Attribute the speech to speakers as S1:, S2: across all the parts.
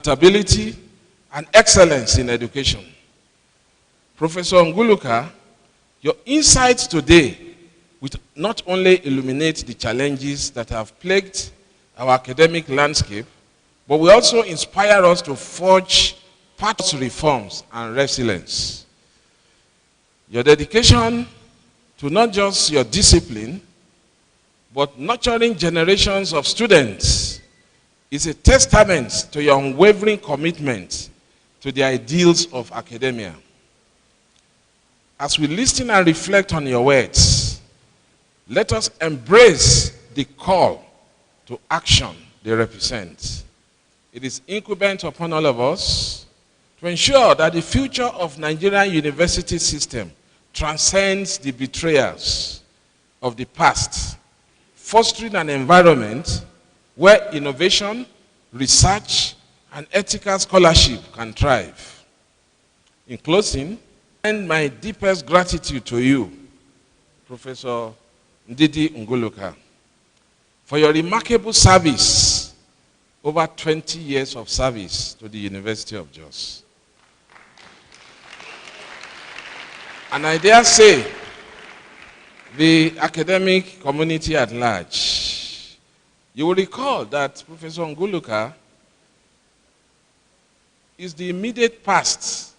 S1: adaptability, and excellence in education. Professor Ngwuluka, your insights today will not only illuminate the challenges that have plagued our academic landscape, but will also inspire us to forge paths to reforms and resilience. Your dedication to not just your discipline, but nurturing generations of students is a testament to your unwavering commitment to the ideals of academia. As we listen and reflect on your words, let us embrace the call to action they represent. It is incumbent upon all of us to ensure that the future of Nigerian university system transcends the betrayals of the past, fostering an environment where innovation, research, and ethical scholarship can thrive. In closing, I extend my deepest gratitude to you, Professor Ndidi Ngwuluka, for your remarkable service, over 20 years of service to the University of Jos. And I dare say, the academic community at large. You will recall that Professor Ngwuluka is the immediate past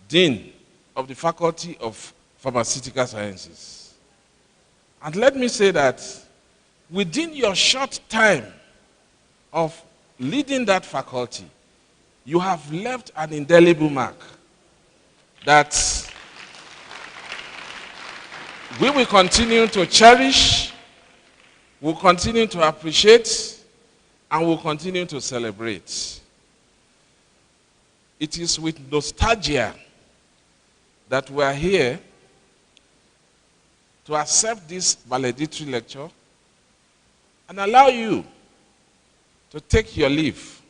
S1: dean of the Faculty of Pharmaceutical Sciences. And let me say that within your short time of leading that faculty, you have left an indelible mark that we will continue to cherish, we'll continue to appreciate, and we'll continue to celebrate. It is with nostalgia that we are here to accept this valedictory lecture and allow you to take your leave,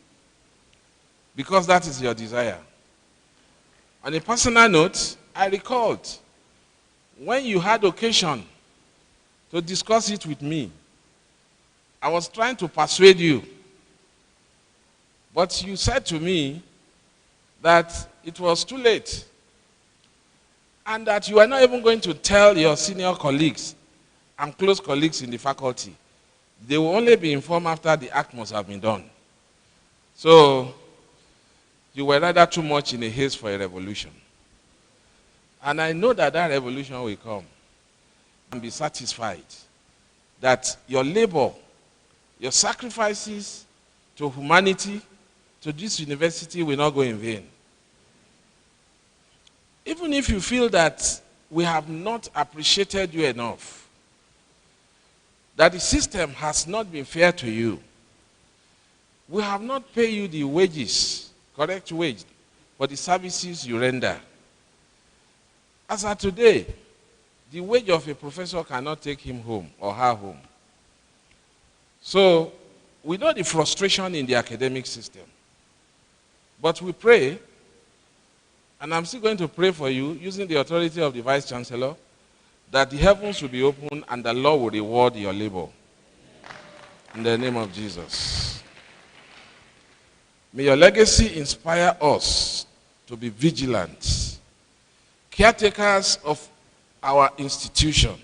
S1: because that is your desire. On a personal note, I recalled when you had occasion to discuss it with me, I was trying to persuade you, but you said to me that it was too late and that you are not even going to tell your senior colleagues and close colleagues in the faculty. They will only be informed after the act must have been done. So you were rather too much in a haste for a revolution. And I know that that revolution will come, and be satisfied that your labor, your sacrifices to humanity, to this university will not go in vain. Even if you feel that we have not appreciated you enough, that the system has not been fair to you, we have not paid you the wages, correct wage, for the services you render. As of today, the wage of a professor cannot take him home or her home. So we know the frustration in the academic system. But we pray, and I'm still going to pray for you, using the authority of the Vice Chancellor, that the heavens will be open and the Lord will reward your labor. In the name of Jesus. May your legacy inspire us to be vigilant, caretakers of our institution,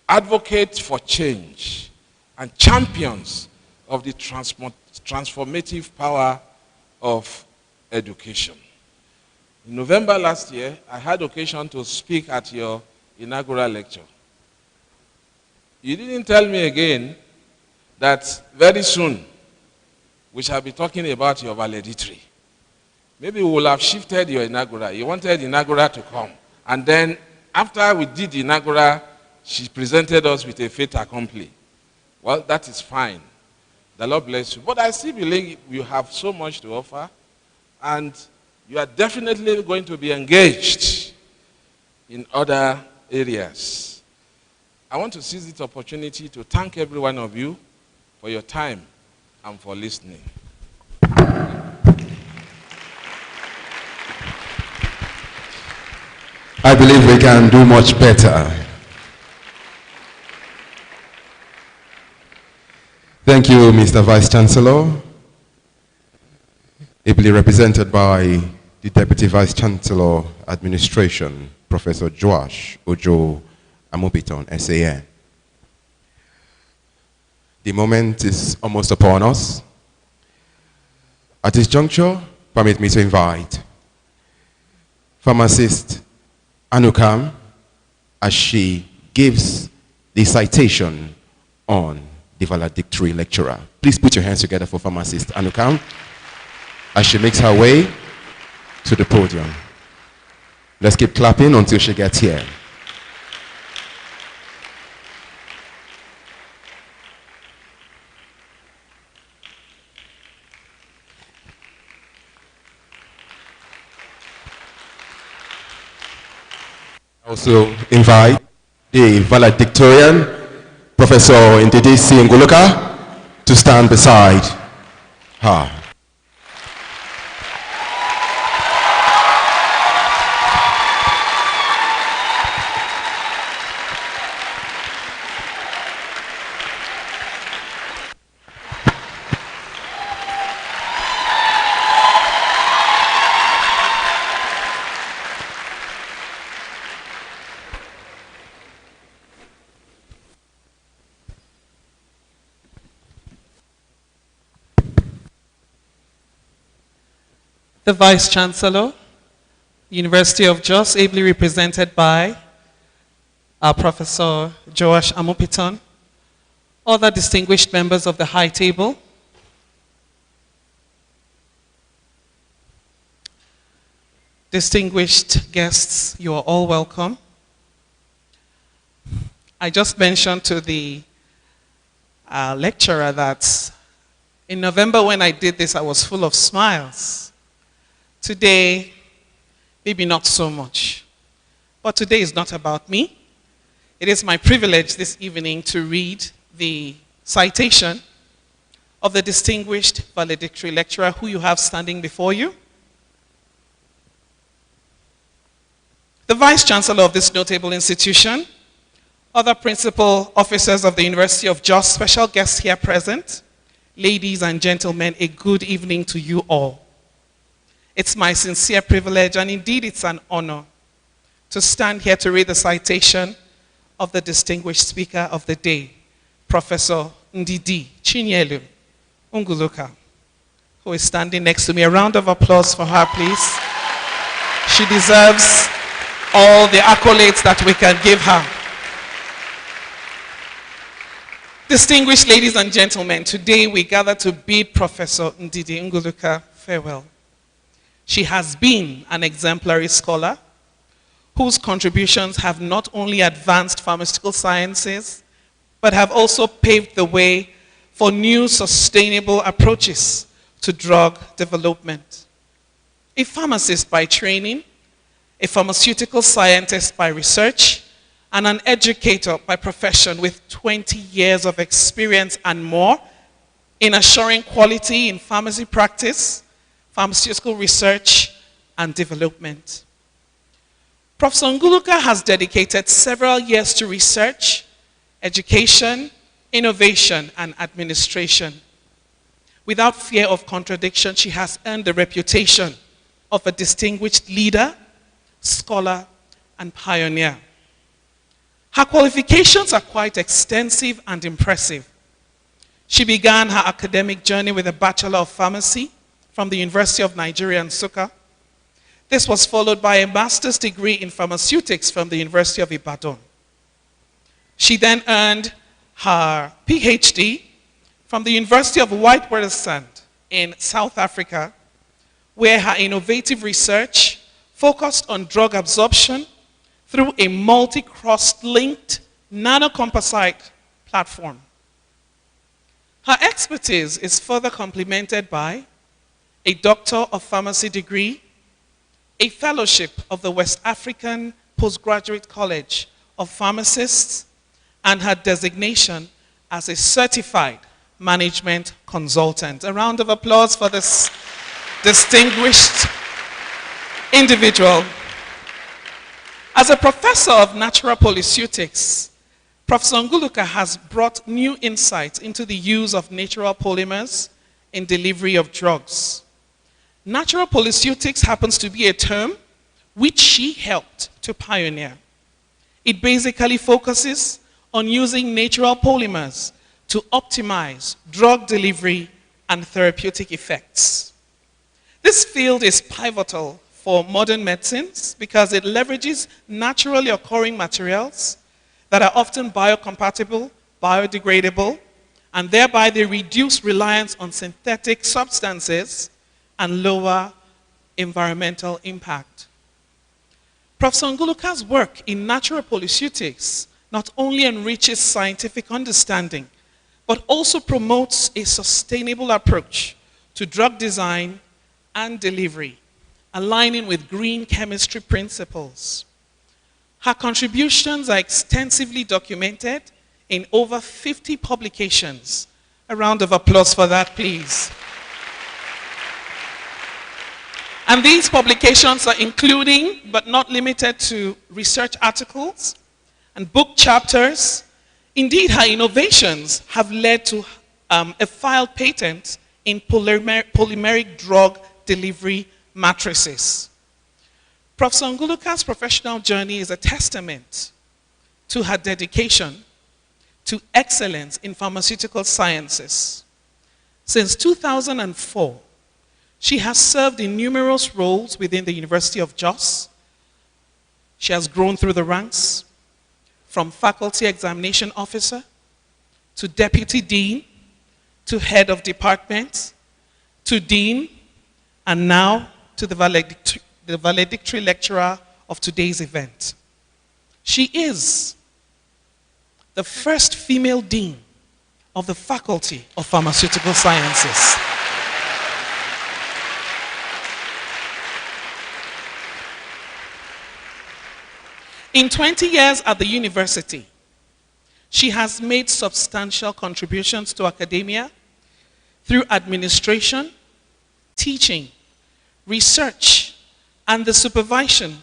S1: advocates for change, and champions of the transformative power of education. In November last year, I had occasion to speak at your inaugural lecture. You didn't tell me again that very soon we shall be talking about your valedictory. Maybe we will have shifted your inaugural. You wanted the inaugural to come. And then after we did the inaugural, she presented us with a fait accompli. Well, that is fine. The Lord bless you. But I still believe you have so much to offer, and you are definitely going to be engaged in other areas. I want to seize this opportunity to thank every one of you for your time and for listening.
S2: I believe we can do much better. Thank you, Mr. Vice Chancellor. ably represented by the Deputy Vice Chancellor Administration, Professor Joash Ojo Amopiton, SAN. The moment is almost upon us. At this juncture, permit me to invite pharmacist Anukam as she gives the citation on the valedictory lecturer. Please put your hands together for pharmacist Anukam as she makes her way to the podium. Let's keep clapping until she gets here. Also invite the valedictorian, Professor Ndidi Ngwuluka, to stand beside her.
S3: The Vice Chancellor, University of Jos, ably represented by our Professor Joash Amopiton, other distinguished members of the High Table, distinguished guests, you are all welcome. I just mentioned to the lecturer that in November when I did this, I was full of smiles. Today, maybe not so much. But today is not about me. It is my privilege this evening to read the citation of the distinguished valedictory lecturer who you have standing before you. The Vice Chancellor of this notable institution, other principal officers of the University of Jos, special guests here present, ladies and gentlemen, a good evening to you all. It's my sincere privilege, and indeed it's an honor, to stand here to read the citation of the distinguished speaker of the day, Professor Ndidi Chinyelu Ngwuluka, who is standing next to me. A round of applause for her, please. She deserves all the accolades that we can give her. Distinguished ladies and gentlemen, today we gather to bid Professor Ndidi Ngwuluka farewell. She has been an exemplary scholar whose contributions have not only advanced pharmaceutical sciences, but have also paved the way for new sustainable approaches to drug development. A pharmacist by training, a pharmaceutical scientist by research, and an educator by profession with 20 years of experience and more in assuring quality in pharmacy practice, pharmaceutical research, and development. Professor Ngwuluka has dedicated several years to research, education, innovation, and administration. Without fear of contradiction, she has earned the reputation of a distinguished leader, scholar, and pioneer. Her qualifications are quite extensive and impressive. She began her academic journey with a Bachelor of Pharmacy from the University of Nigerian, Nsukka. This was followed by a master's degree in pharmaceutics from the University of Ibadan. She then earned her PhD from the University of Witwatersrand in South Africa, where her innovative research focused on drug absorption through a multi-cross-linked nanocomposite platform. Her expertise is further complemented by a Doctor of Pharmacy degree, a fellowship of the West African Postgraduate College of Pharmacists, and her designation as a certified management consultant. A round of applause for this distinguished individual. As a professor of natural polyceutics, Professor Ngwuluka has brought new insights into the use of natural polymers in delivery of drugs. Natural polyceutics happens to be a term which she helped to pioneer. It basically focuses on using natural polymers to optimize drug delivery and therapeutic effects. This field is pivotal for modern medicines because it leverages naturally occurring materials that are often biocompatible, biodegradable, and thereby they reduce reliance on synthetic substances and lower environmental impact. Professor Ngwuluka's work in natural polyceutics not only enriches scientific understanding, but also promotes a sustainable approach to drug design and delivery, aligning with green chemistry principles. Her contributions are extensively documented in over 50 publications. A round of applause for that, please. And these publications are including, but not limited to, research articles and book chapters. Indeed, her innovations have led to a filed patent in polymeric drug delivery matrices. Professor Ngwuluka's professional journey is a testament to her dedication to excellence in pharmaceutical sciences. Since 2004, she has served in numerous roles within the University of Jos. She has grown through the ranks from faculty examination officer to deputy dean to head of department to dean and now to the valedictory lecturer of today's event. She is the first female dean of the Faculty of Pharmaceutical Sciences. In 20 years at the university, she has made substantial contributions to academia through administration, teaching, research, and the supervision,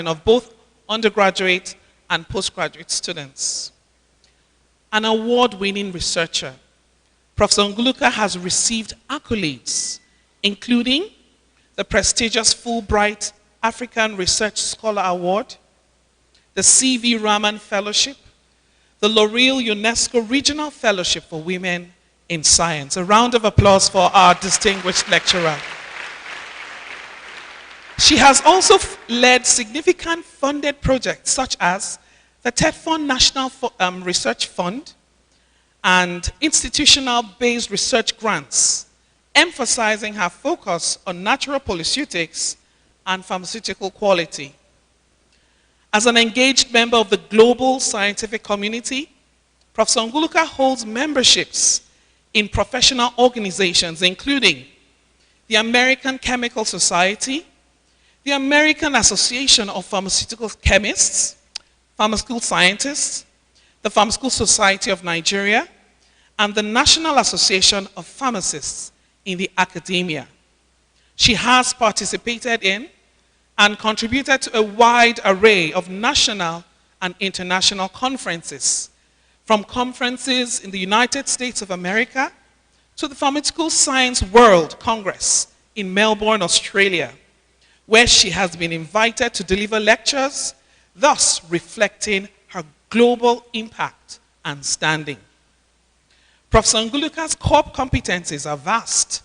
S3: of both undergraduate and postgraduate students. An award-winning researcher, Professor Ngwuluka has received accolades, including the prestigious Fulbright African Research Scholar Award, the C.V. Raman Fellowship, the L'Oreal UNESCO Regional Fellowship for Women in Science. A round of applause for our distinguished lecturer. She has also led significant funded projects such as the TETFund National Research Fund and institutional-based research grants, emphasizing her focus on natural polyceutics and pharmaceutical quality. As an engaged member of the global scientific community, Professor Ngwuluka holds memberships in professional organizations including the American Chemical Society, the American Association of Pharmaceutical Chemists, Pharmaceutical Scientists, the Pharmaceutical Society of Nigeria, and the National Association of Pharmacists in the academia. She has participated in and contributed to a wide array of national and international conferences, from conferences in the United States of America to the Pharmaceutical Science World Congress in Melbourne, Australia, where she has been invited to deliver lectures, thus reflecting her global impact and standing. Professor Ngwuluka's core competencies are vast.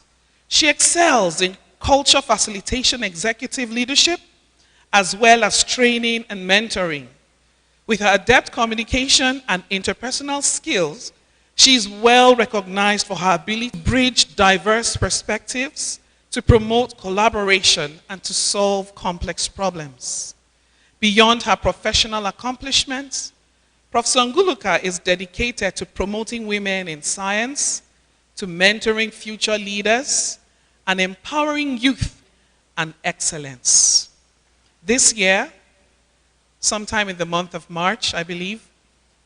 S3: She excels in culture facilitation, executive leadership, as well as training and mentoring. With her adept communication and interpersonal skills, she is well recognized for her ability to bridge diverse perspectives, to promote collaboration, and to solve complex problems. Beyond her professional accomplishments, Professor Ngwuluka is dedicated to promoting women in science, to mentoring future leaders, and empowering youth and excellence. This year, sometime in the month of March, I believe,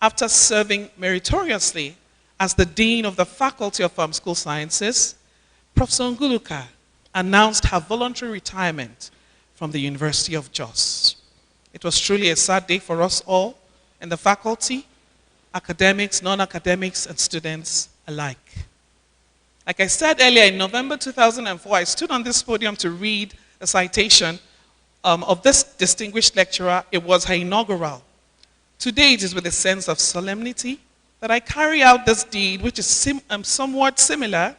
S3: after serving meritoriously as the Dean of the Faculty of Pharmaceutical Sciences, Professor Ngwuluka announced her voluntary retirement from the University of Jos. It was truly a sad day for us all in the faculty, academics, non-academics, and students alike. Like I said earlier, in November 2004, I stood on this podium to read a citation of this distinguished lecturer. It was her inaugural. Today, it is with a sense of solemnity that I carry out this deed, which is somewhat similar,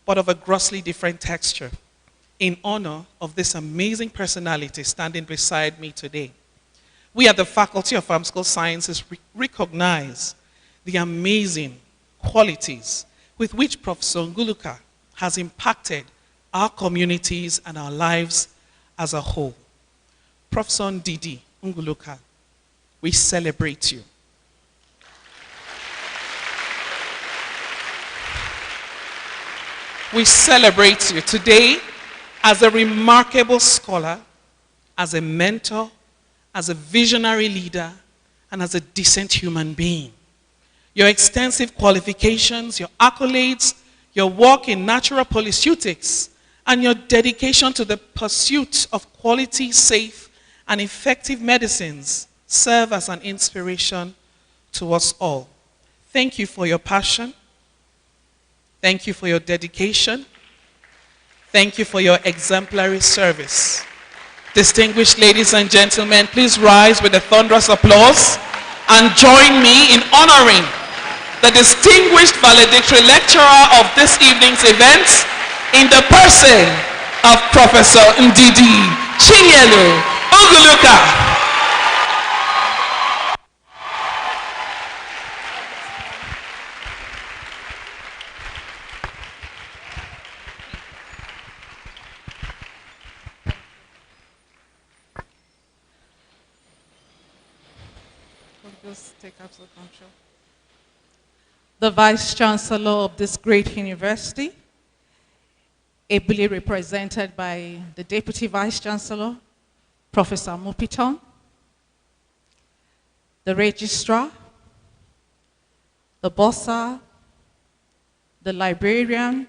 S3: but of a grossly different texture, in honor of this amazing personality standing beside me today. We at the Faculty of Pharmaceutical Sciences recognize the amazing qualities with which Professor Ngwuluka has impacted our communities and our lives as a whole. Professor Ndidi Ngwuluka, we celebrate you. We celebrate you today as a remarkable scholar, as a mentor, as a visionary leader, and as a decent human being. Your extensive qualifications, your accolades, your work in natural policeutics, and your dedication to the pursuit of quality, safe, and effective medicines serve as an inspiration to us all. Thank you for your passion. Thank you for your dedication. Thank you for your exemplary service. Distinguished ladies and gentlemen, please rise with a thunderous applause and join me in honoring the distinguished valedictory lecturer of this evening's event in the person of Professor Ndidi Ngwuluka.
S4: Take absolute control. The Vice Chancellor of this great university, ably represented by the Deputy Vice Chancellor, Professor Mupiton, the Registrar, the Bossa, the Librarian,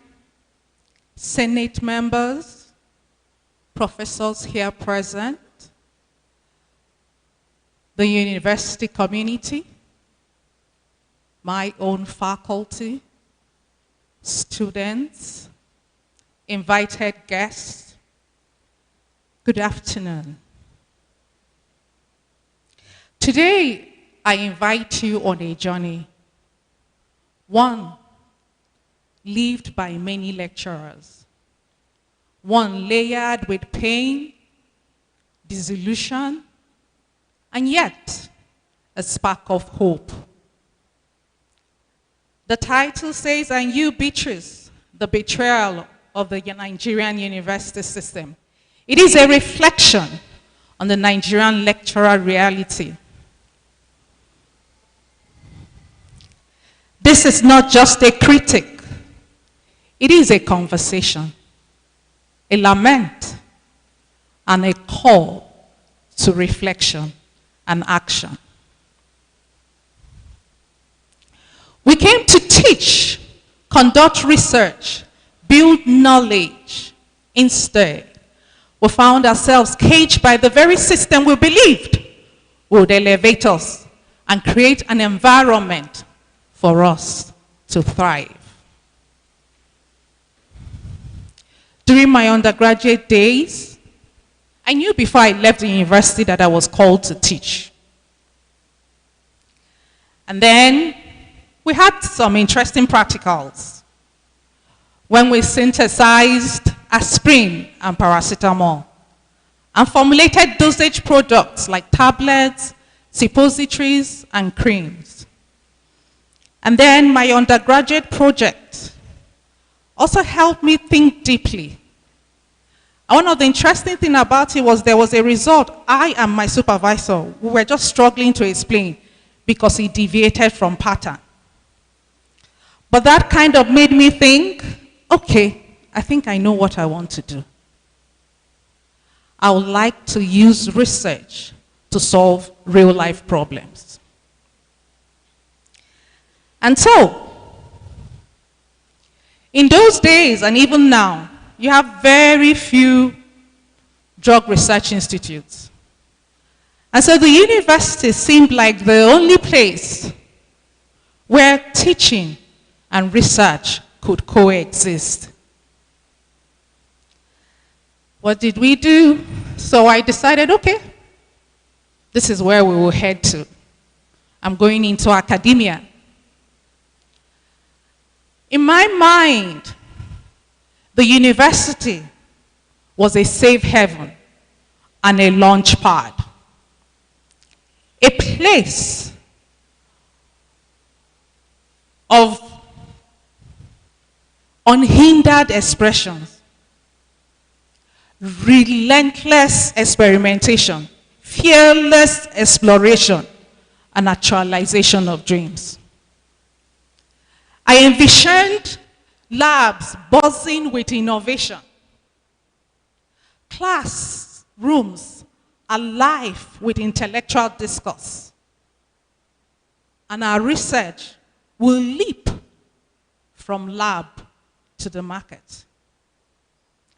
S4: Senate members, professors here present, the university community, my own faculty, students, invited guests, good afternoon. Today, I invite you on a journey, one lived by many lecturers, one layered with pain, disillusion, and yet a spark of hope. The title says, "And you, Bitrus, the betrayal of the Nigerian university system." It is a reflection on the Nigerian lecturer reality. This is not just a critic. It is a conversation, a lament, and a call to reflection and action. We came to teach, conduct research, build knowledge. Instead, we found ourselves caged by the very system we believed would elevate us and create an environment for us to thrive. During my undergraduate days, I knew before I left the university that I was called to teach. And then we had some interesting practicals when we synthesized aspirin and paracetamol and formulated dosage products like tablets, suppositories, and creams. And then my undergraduate project also helped me think deeply. And one of the interesting things about it was there was a result I and my supervisor, we were just struggling to explain because it deviated from pattern. But that kind of made me think, okay, I think I know what I want to do. I would like to use research to solve real life problems. And so, in those days and even now, you have very few drug research institutes. And so the university seemed like the only place where teaching and research could coexist. What did we do? So I decided, okay, this is where we will head to. I'm going into academia. In my mind, the university was a safe haven and a launch pad. A place of unhindered expressions, relentless experimentation, fearless exploration, and actualization of dreams. I envisioned labs buzzing with innovation, classrooms alive with intellectual discourse, and our research will leap from lab to the market.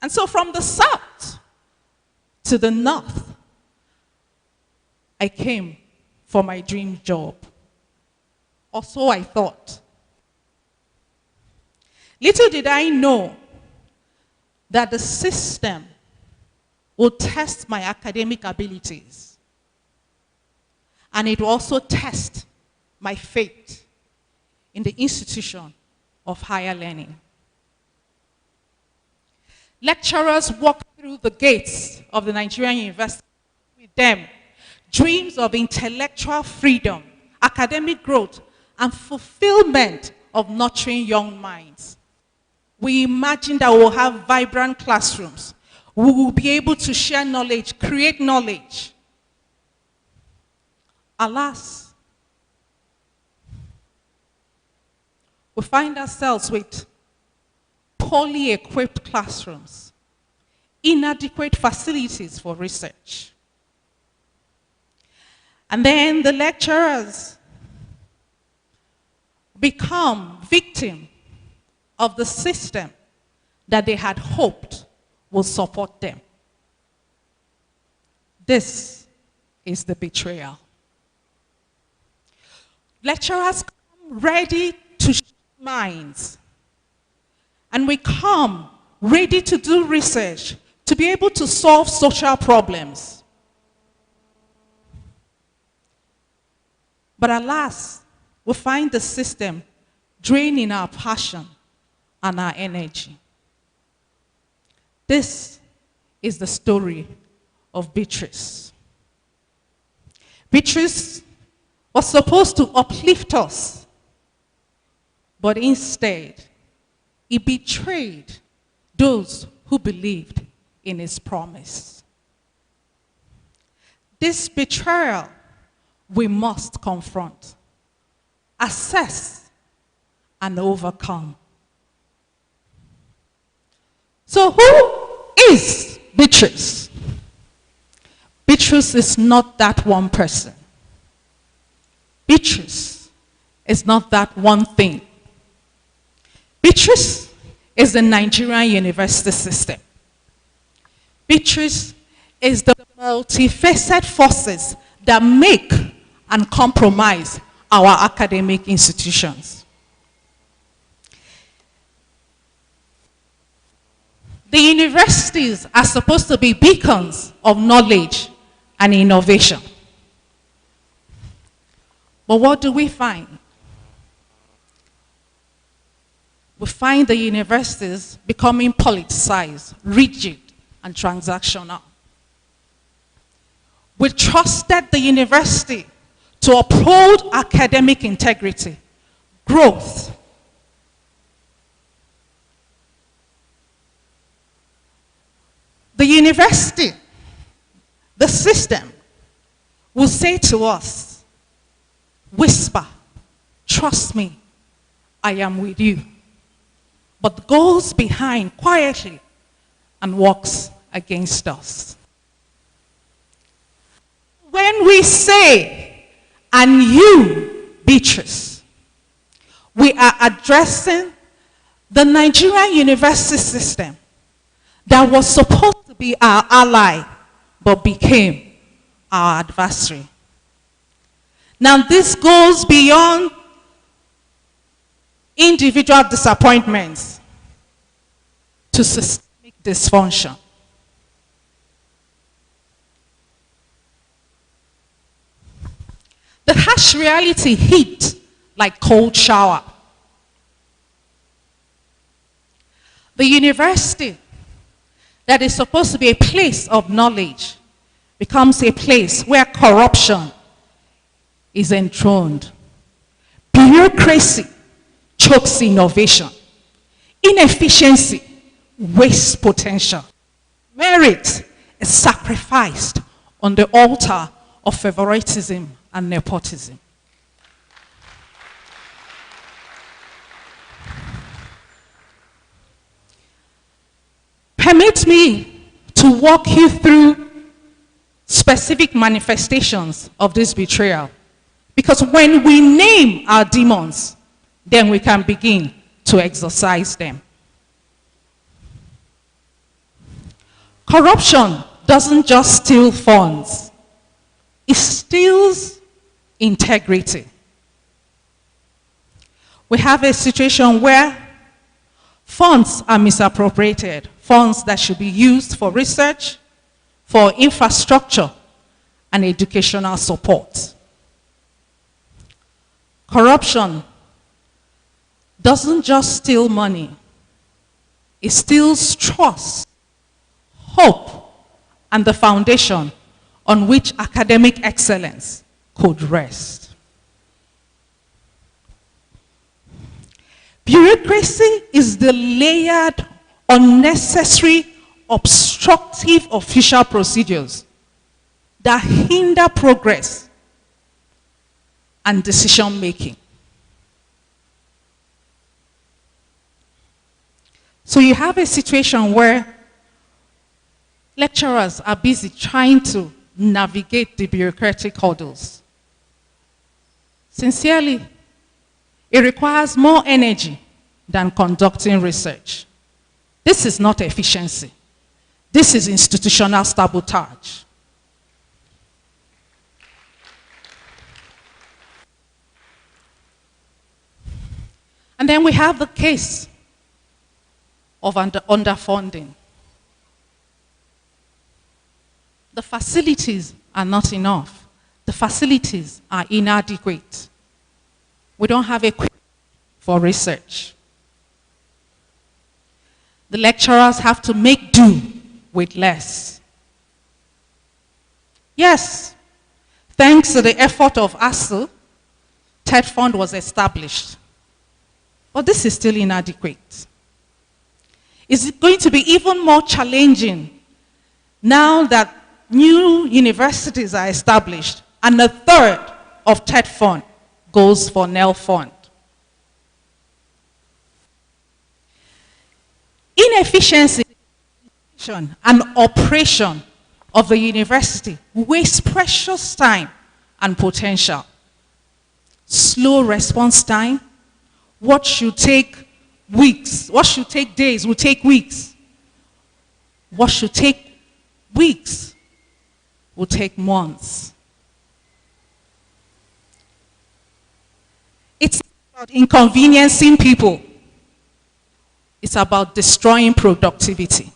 S4: And so from the south to the north, I came for my dream job. Or so I thought. Little did I know that the system will test my academic abilities. And it will also test my faith in the institution of higher learning. Lecturers walk through the gates of the Nigerian university with them dreams of intellectual freedom, academic growth, and fulfillment of nurturing young minds. We imagine that we'll have vibrant classrooms. We will be able to share knowledge, create knowledge. Alas, we find ourselves with poorly equipped classrooms, inadequate facilities for research. And then the lecturers become victims of the system that they had hoped will support them. This is the betrayal. Lecturers come ready to shape minds, and we come ready to do research, to be able to solve social problems. But alas, we find the system draining our passion and our energy. This is the story of Bitrus. Bitrus was supposed to uplift us, but instead, he betrayed those who believed in his promise. This betrayal we must confront, assess, and overcome. So who is Bitrus? Bitrus is not that one person. Bitrus is not that one thing. Bitrus is the Nigerian university system. Bitrus is the multifaceted forces that make and compromise our academic institutions. The universities are supposed to be beacons of knowledge and innovation. But what do we find? We find the universities becoming politicized, rigid, and transactional. We trusted the university to uphold academic integrity, growth. The university, the system, will say to us, whisper, trust me, I am with you. But goes behind quietly and walks against us. When we say, and you, Bitrus, we are addressing the Nigerian university system that was supposed to be our ally, but became our adversary. Now this goes beyond individual disappointments to systemic dysfunction. The harsh reality hit like cold shower. The university that is supposed to be a place of knowledge becomes a place where corruption is enthroned. Bureaucracy chokes innovation. Inefficiency wastes potential. Merit is sacrificed on the altar of favoritism and nepotism. Permit me to walk you through specific manifestations of this betrayal. Because when we name our demons, then we can begin to exorcise them. Corruption doesn't just steal funds, it steals integrity. We have a situation where funds are misappropriated, funds that should be used for research, for infrastructure, and educational support. Corruption doesn't just steal money, it steals trust, hope, and the foundation on which academic excellence could rest. Bureaucracy is the layered, unnecessary, obstructive official procedures that hinder progress and decision making. So you have a situation where lecturers are busy trying to navigate the bureaucratic hurdles. Sincerely, it requires more energy than conducting research. This is not efficiency. This is institutional sabotage. And then we have the case of underfunding. The facilities are not enough. The facilities are inadequate. We don't have equipment for research. The lecturers have to make do with less. Yes, thanks to the effort of ASU, TED Fund was established. But this is still inadequate. Is it going to be even more challenging now that new universities are established and a third of TED Fund goes for NEL Fund? Inefficiency and operation of the university wastes precious time and potential. Slow response time, what should take weeks, what should take days will take weeks. What should take weeks will take months. It's about inconveniencing people. It's about destroying productivity.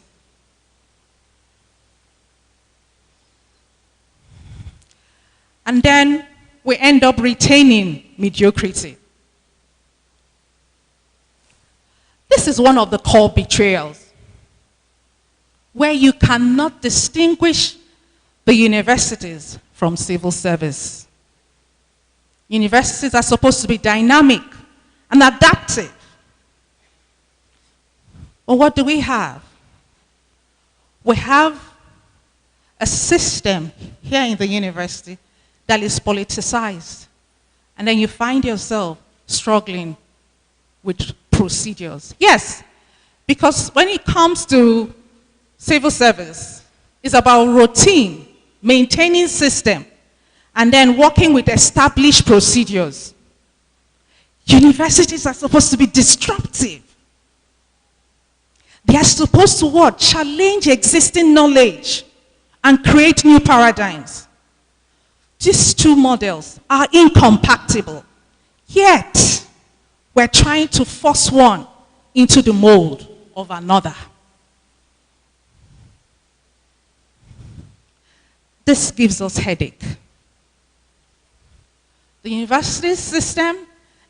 S4: And then we end up retaining mediocrity. This is one of the core betrayals, where you cannot distinguish the universities from civil service. Universities are supposed to be dynamic and adaptive. But what do we have? We have a system here in the university that is politicized. And then you find yourself struggling with procedures. Yes, because when it comes to civil service, it's about routine, maintaining system, and then working with established procedures. Universities are supposed to be disruptive. They are supposed to what? Challenge existing knowledge and create new paradigms. These two models are incompatible. Yet, we're trying to force one into the mold of another. This gives us headache. The university system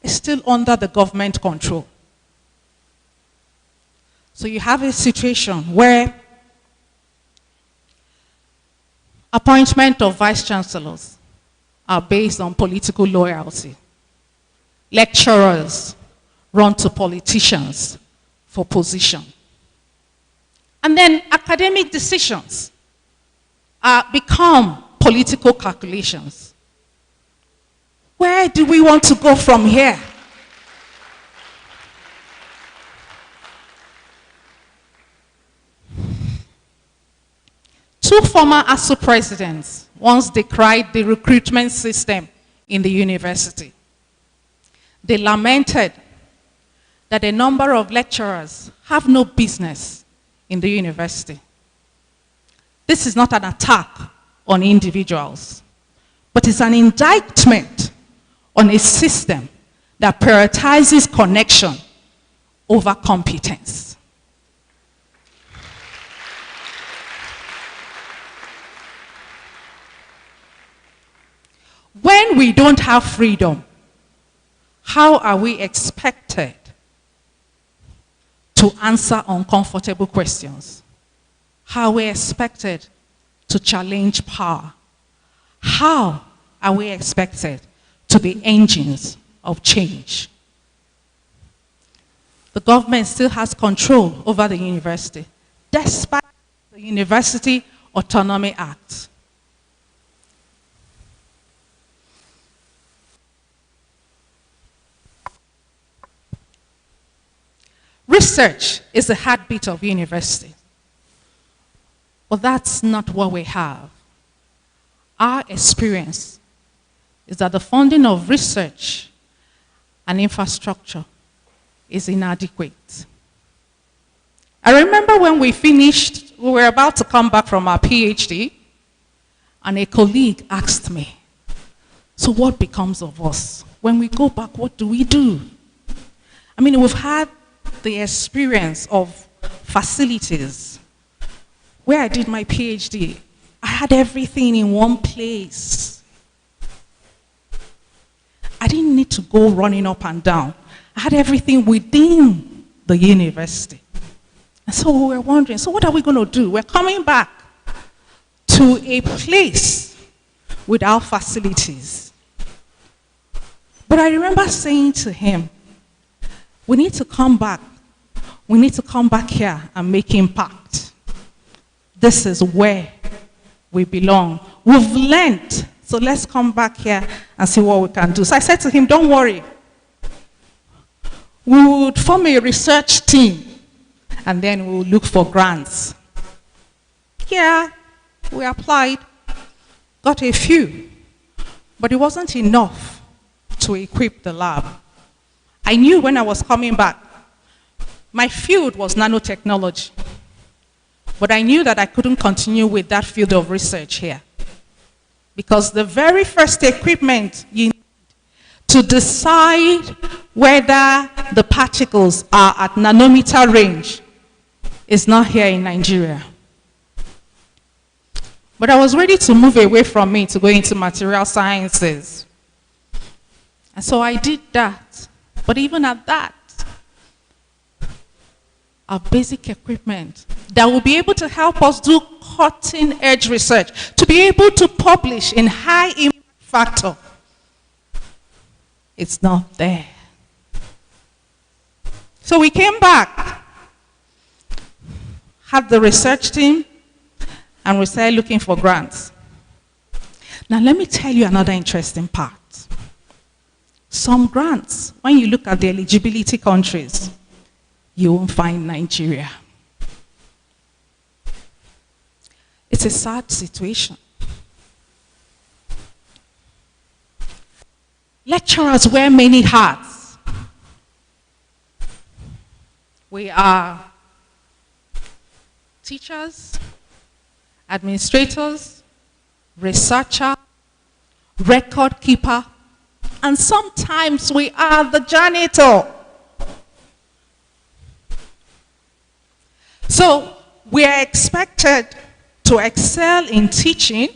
S4: is still under the government control. So you have a situation where appointment of vice chancellors are based on political loyalty. Lecturers run to politicians for position. And then academic decisions become political calculations. Where do we want to go from here? Two former ASU presidents once decried the recruitment system in the university. They lamented that a number of lecturers have no business in the university. This is not an attack on individuals, but it's an indictment on a system that prioritizes connection over competence. When we don't have freedom, how are we expected to answer uncomfortable questions? How are we expected to challenge power? How are we expected to be engines of change? The government still has control over the university, despite the University Autonomy Act. Research is the heartbeat of university. But that's not what we have. Our experience is that the funding of research and infrastructure is inadequate. I remember when we finished, we were about to come back from our PhD, and a colleague asked me, so what becomes of us? When we go back, what do we do? I mean, we've had the experience of facilities. Where I did my PhD, I had everything in one place. I didn't need to go running up and down. I had everything within the university. And so we were wondering, so what are we going to do? We're coming back to a place without facilities. But I remember saying to him, we need to come back. We need to come back here and make impact. This is where we belong. We've learned, so let's come back here and see what we can do. So I said to him, don't worry. We would form a research team, and then we would look for grants. Yeah, we applied, got a few, but it wasn't enough to equip the lab. I knew when I was coming back, my field was nanotechnology. But I knew that I couldn't continue with that field of research here. Because the very first equipment you need to decide whether the particles are at nanometer range is not here in Nigeria. But I was ready to move away from it to go into material sciences. And so I did that. But even at that, our basic equipment that will be able to help us do cutting-edge research, to be able to publish in high impact factor, it's not there. So we came back, had the research team, and we started looking for grants. Now let me tell you another interesting part. Some grants, when you look at the eligibility countries, you won't find Nigeria. It's a sad situation. Lecturers wear many hats. We are teachers, administrators, researcher, record keeper, and sometimes we are the janitor. So we are expected to excel in teaching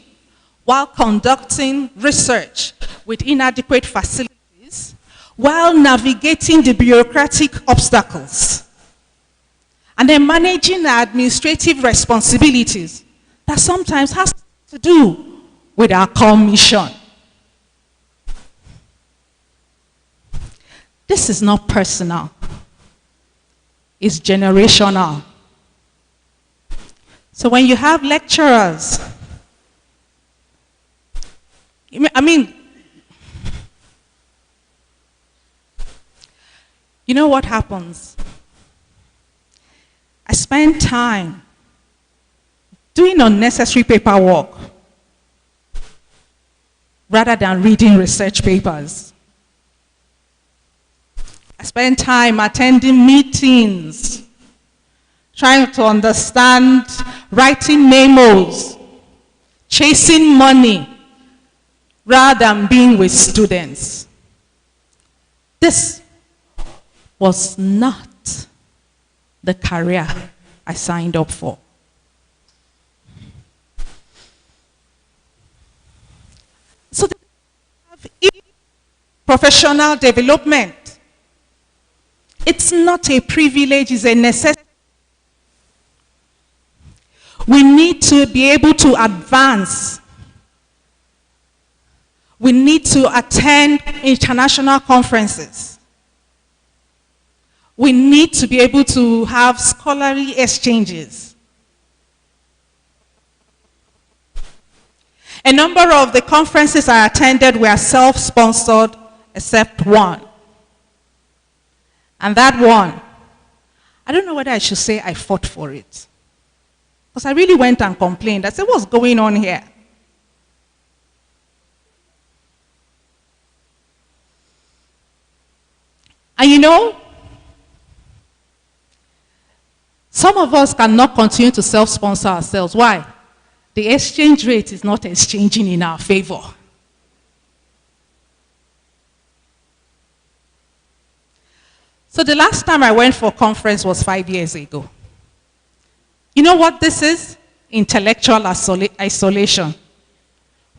S4: while conducting research with inadequate facilities, while navigating the bureaucratic obstacles, and then managing administrative responsibilities that sometimes has to do with our core mission. This is not personal. It's generational. So when you have lecturers, I mean, you know what happens? I spend time doing unnecessary paperwork rather than reading research papers. I spend time attending meetings, trying to understand, writing memos, chasing money, rather than being with students. This was not the career I signed up for. So professional development. It's not a privilege, it's a necessity. We need to be able to advance. We need to attend international conferences. We need to be able to have scholarly exchanges. A number of the conferences I attended were self-sponsored, except one. And that one, I don't know whether I should say I fought for it. Because I really went and complained. I said, what's going on here? And you know, some of us cannot continue to self-sponsor ourselves. Why? The exchange rate is not exchanging in our favor. So the last time I went for a conference was 5 years ago. You know what this is? Intellectual isolation.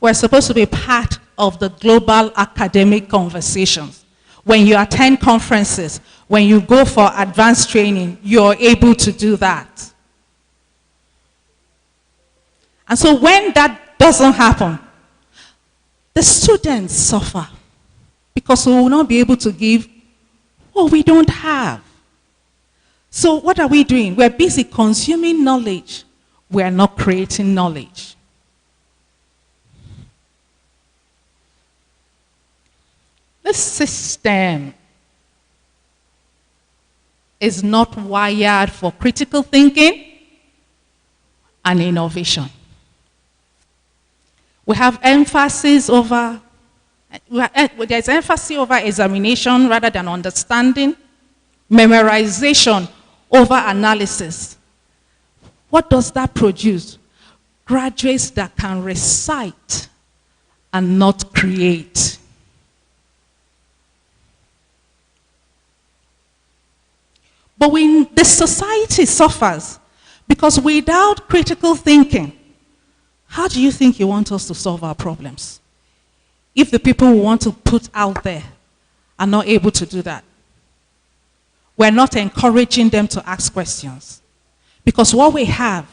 S4: We're supposed to be part of the global academic conversations. When you attend conferences, when you go for advanced training, you're able to do that. And so when that doesn't happen, the students suffer because we will not be able to give what we don't have. So what are we doing? We're busy consuming knowledge. We're not creating knowledge. This system is not wired for critical thinking and innovation. We have emphasis over, there's emphasis over examination rather than understanding, memorization over analysis. What does that produce? Graduates that can recite and not create. But when the society suffers, because without critical thinking, how do you think you want us to solve our problems? If the people we want to put out there are not able to do that. We're not encouraging them to ask questions. Because what we have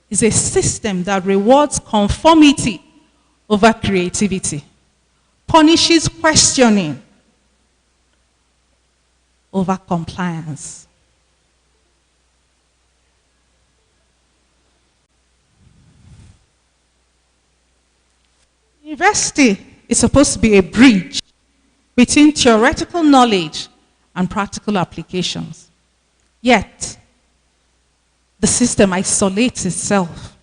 S4: is a system that rewards conformity over creativity, punishes questioning over compliance. University is supposed to be a bridge between theoretical knowledge and practical applications. Yet, the system isolates itself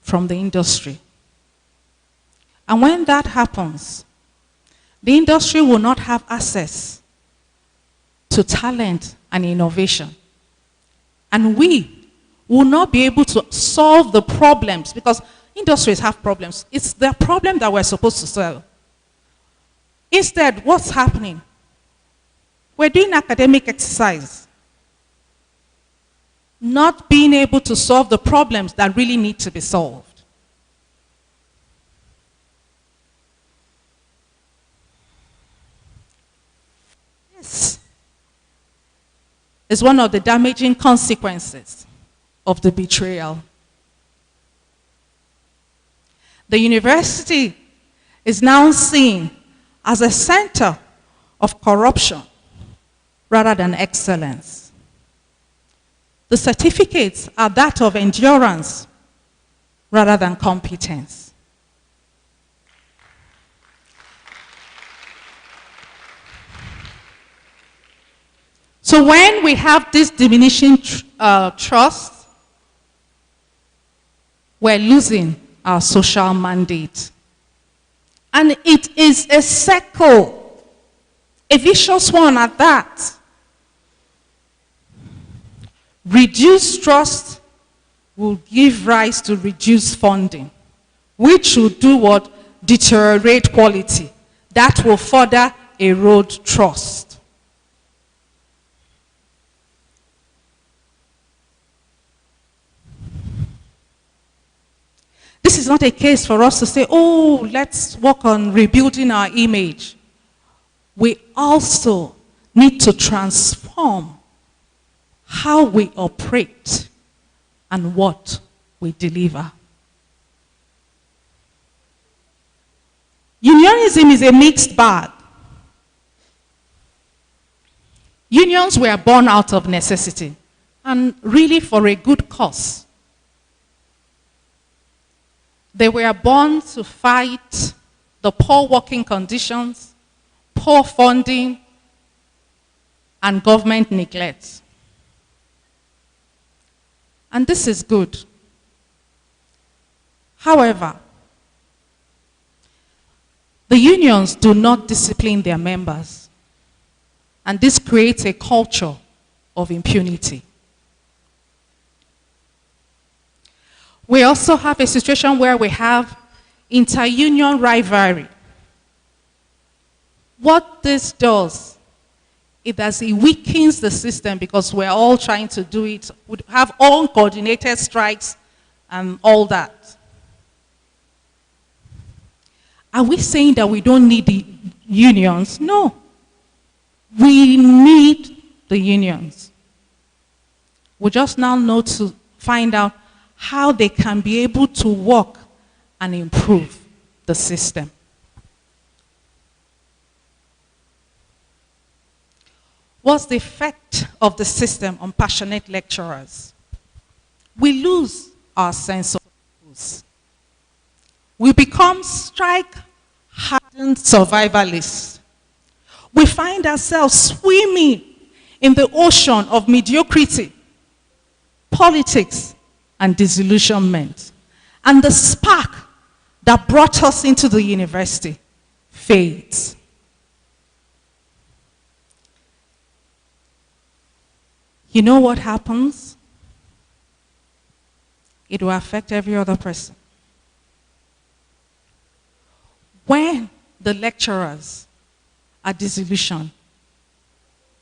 S4: from the industry. And when that happens, the industry will not have access to talent and innovation. And we will not be able to solve the problems because industries have problems. It's the problem that we're supposed to solve. Instead, what's happening? We're doing academic exercise, not being able to solve the problems that really need to be solved. This is one of the damaging consequences of the betrayal. The university is now seen as a center of corruption rather than excellence. The certificates are that of endurance rather than competence. So when we have this diminishing trust, we're losing our social mandate. And it is a circle, a vicious one at that. Reduced trust will give rise to reduced funding, which will do what? Deteriorate quality. That will further erode trust. This is not a case for us to say, oh, let's work on rebuilding our image. We also need to transform how we operate and what we deliver. Unionism is a mixed bag. Unions were born out of necessity and really for a good cause. They were born to fight the poor working conditions, poor funding, and government neglect. And this is good. However, the unions do not discipline their members, and this creates a culture of impunity. We also have a situation where we have inter-union rivalry. What this does is that it weakens the system because we're all trying to do it. We have all coordinated strikes and all that. Are we saying that we don't need the unions? No. We need the unions. We just now know to find out how they can be able to work and improve the system. What's the effect of the system on passionate lecturers? We lose our sense of purpose. We become strike-hardened survivalists. We find ourselves swimming in the ocean of mediocrity, politics, and disillusionment. And the spark that brought us into the university fades. You know what happens? It will affect every other person. When the lecturers are disillusioned,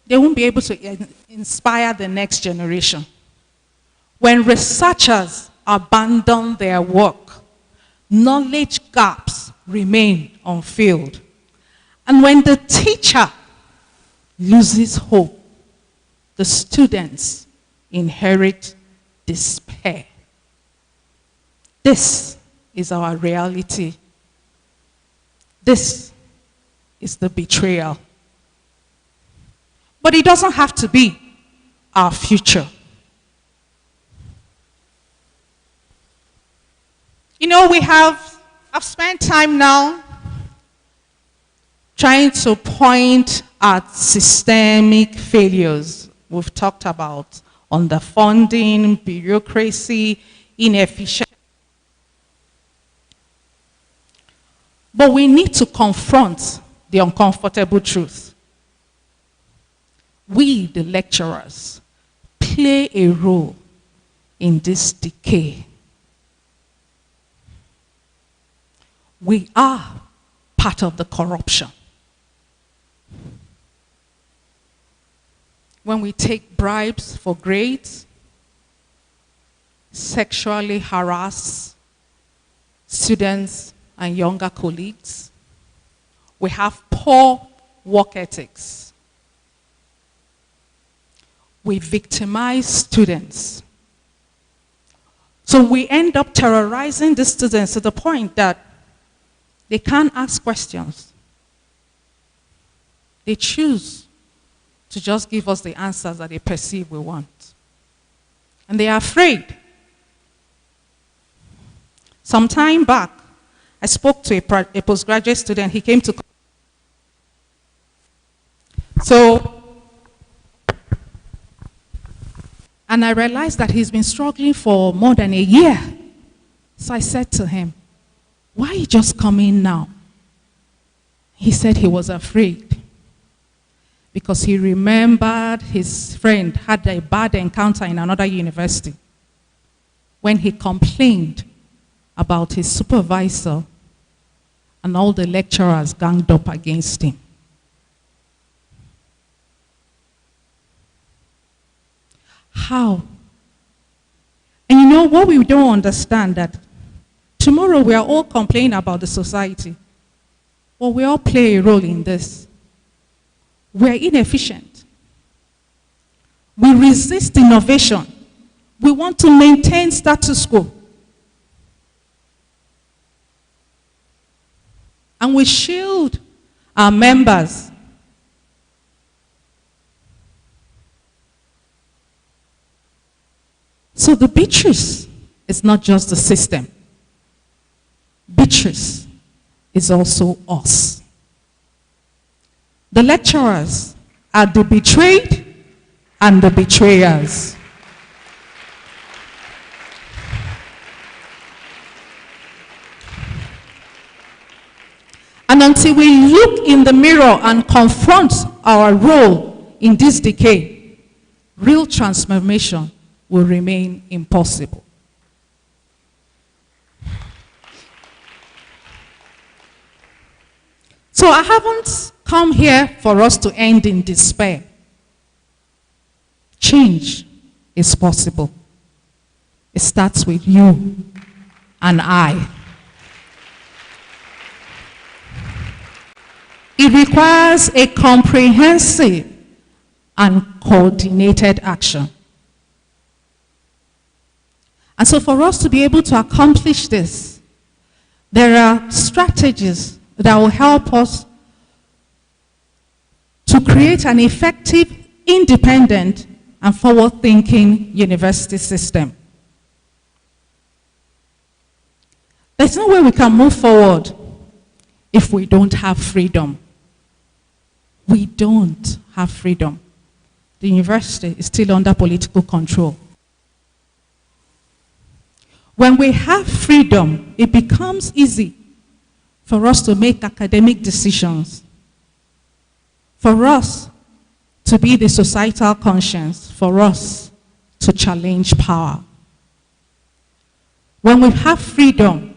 S4: they won't be able to inspire the next generation. When researchers abandon their work, knowledge gaps remain unfilled. And when the teacher loses hope, the students inherit despair. This is our reality. This is the betrayal. But it doesn't have to be our future. You know, I've spent time now trying to point at systemic failures. We've talked about underfunding, bureaucracy, inefficiency. But we need to confront the uncomfortable truth. We, the lecturers, play a role in this decay. We are part of the corruption. when we take bribes for grades, sexually harass students and younger colleagues. We have poor work ethics. We victimize students. So we end up terrorizing the students to the point that they can't ask questions. They choose to just give us the answers that they perceive we want. And they are afraid. Some time back, I spoke to a postgraduate student. He came to. And I realized that he's been struggling for more than a year. So I said to him, why are you just coming now? He said he was afraid because he remembered his friend had a bad encounter in another university when he complained about his supervisor and all the lecturers ganged up against him. How? And you know what we don't understand, that tomorrow we are all complaining about the society. Well, we all play a role in this. We're inefficient. We resist innovation. We want to maintain status quo. And we shield our members. So the Bitrus is not just the system. Bitrus is also us. The lecturers are the betrayed and the betrayers. And until we look in the mirror and confront our role in this decay, real transformation will remain impossible. So I haven't come here for us to end in despair. Change is possible. It starts with you and I. It requires a comprehensive and coordinated action. And so for us to be able to accomplish this, there are strategies that will help us to create an effective, independent, and forward-thinking university system. There's no way we can move forward if we don't have freedom. We don't have freedom. The university is still under political control. When we have freedom, it becomes easy for us to make academic decisions, for us to be the societal conscience, for us to challenge power. When we have freedom,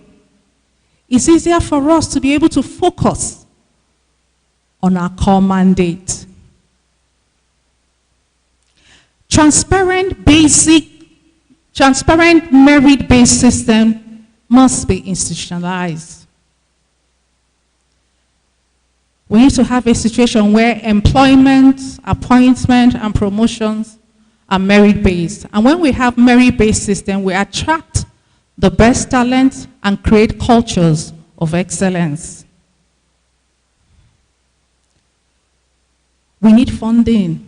S4: it's easier for us to be able to focus on our core mandate. Transparent merit-based system must be institutionalized. We need to have a situation where employment, appointment, and promotions are merit-based. And when we have merit-based system, we attract the best talent and create cultures of excellence. We need funding.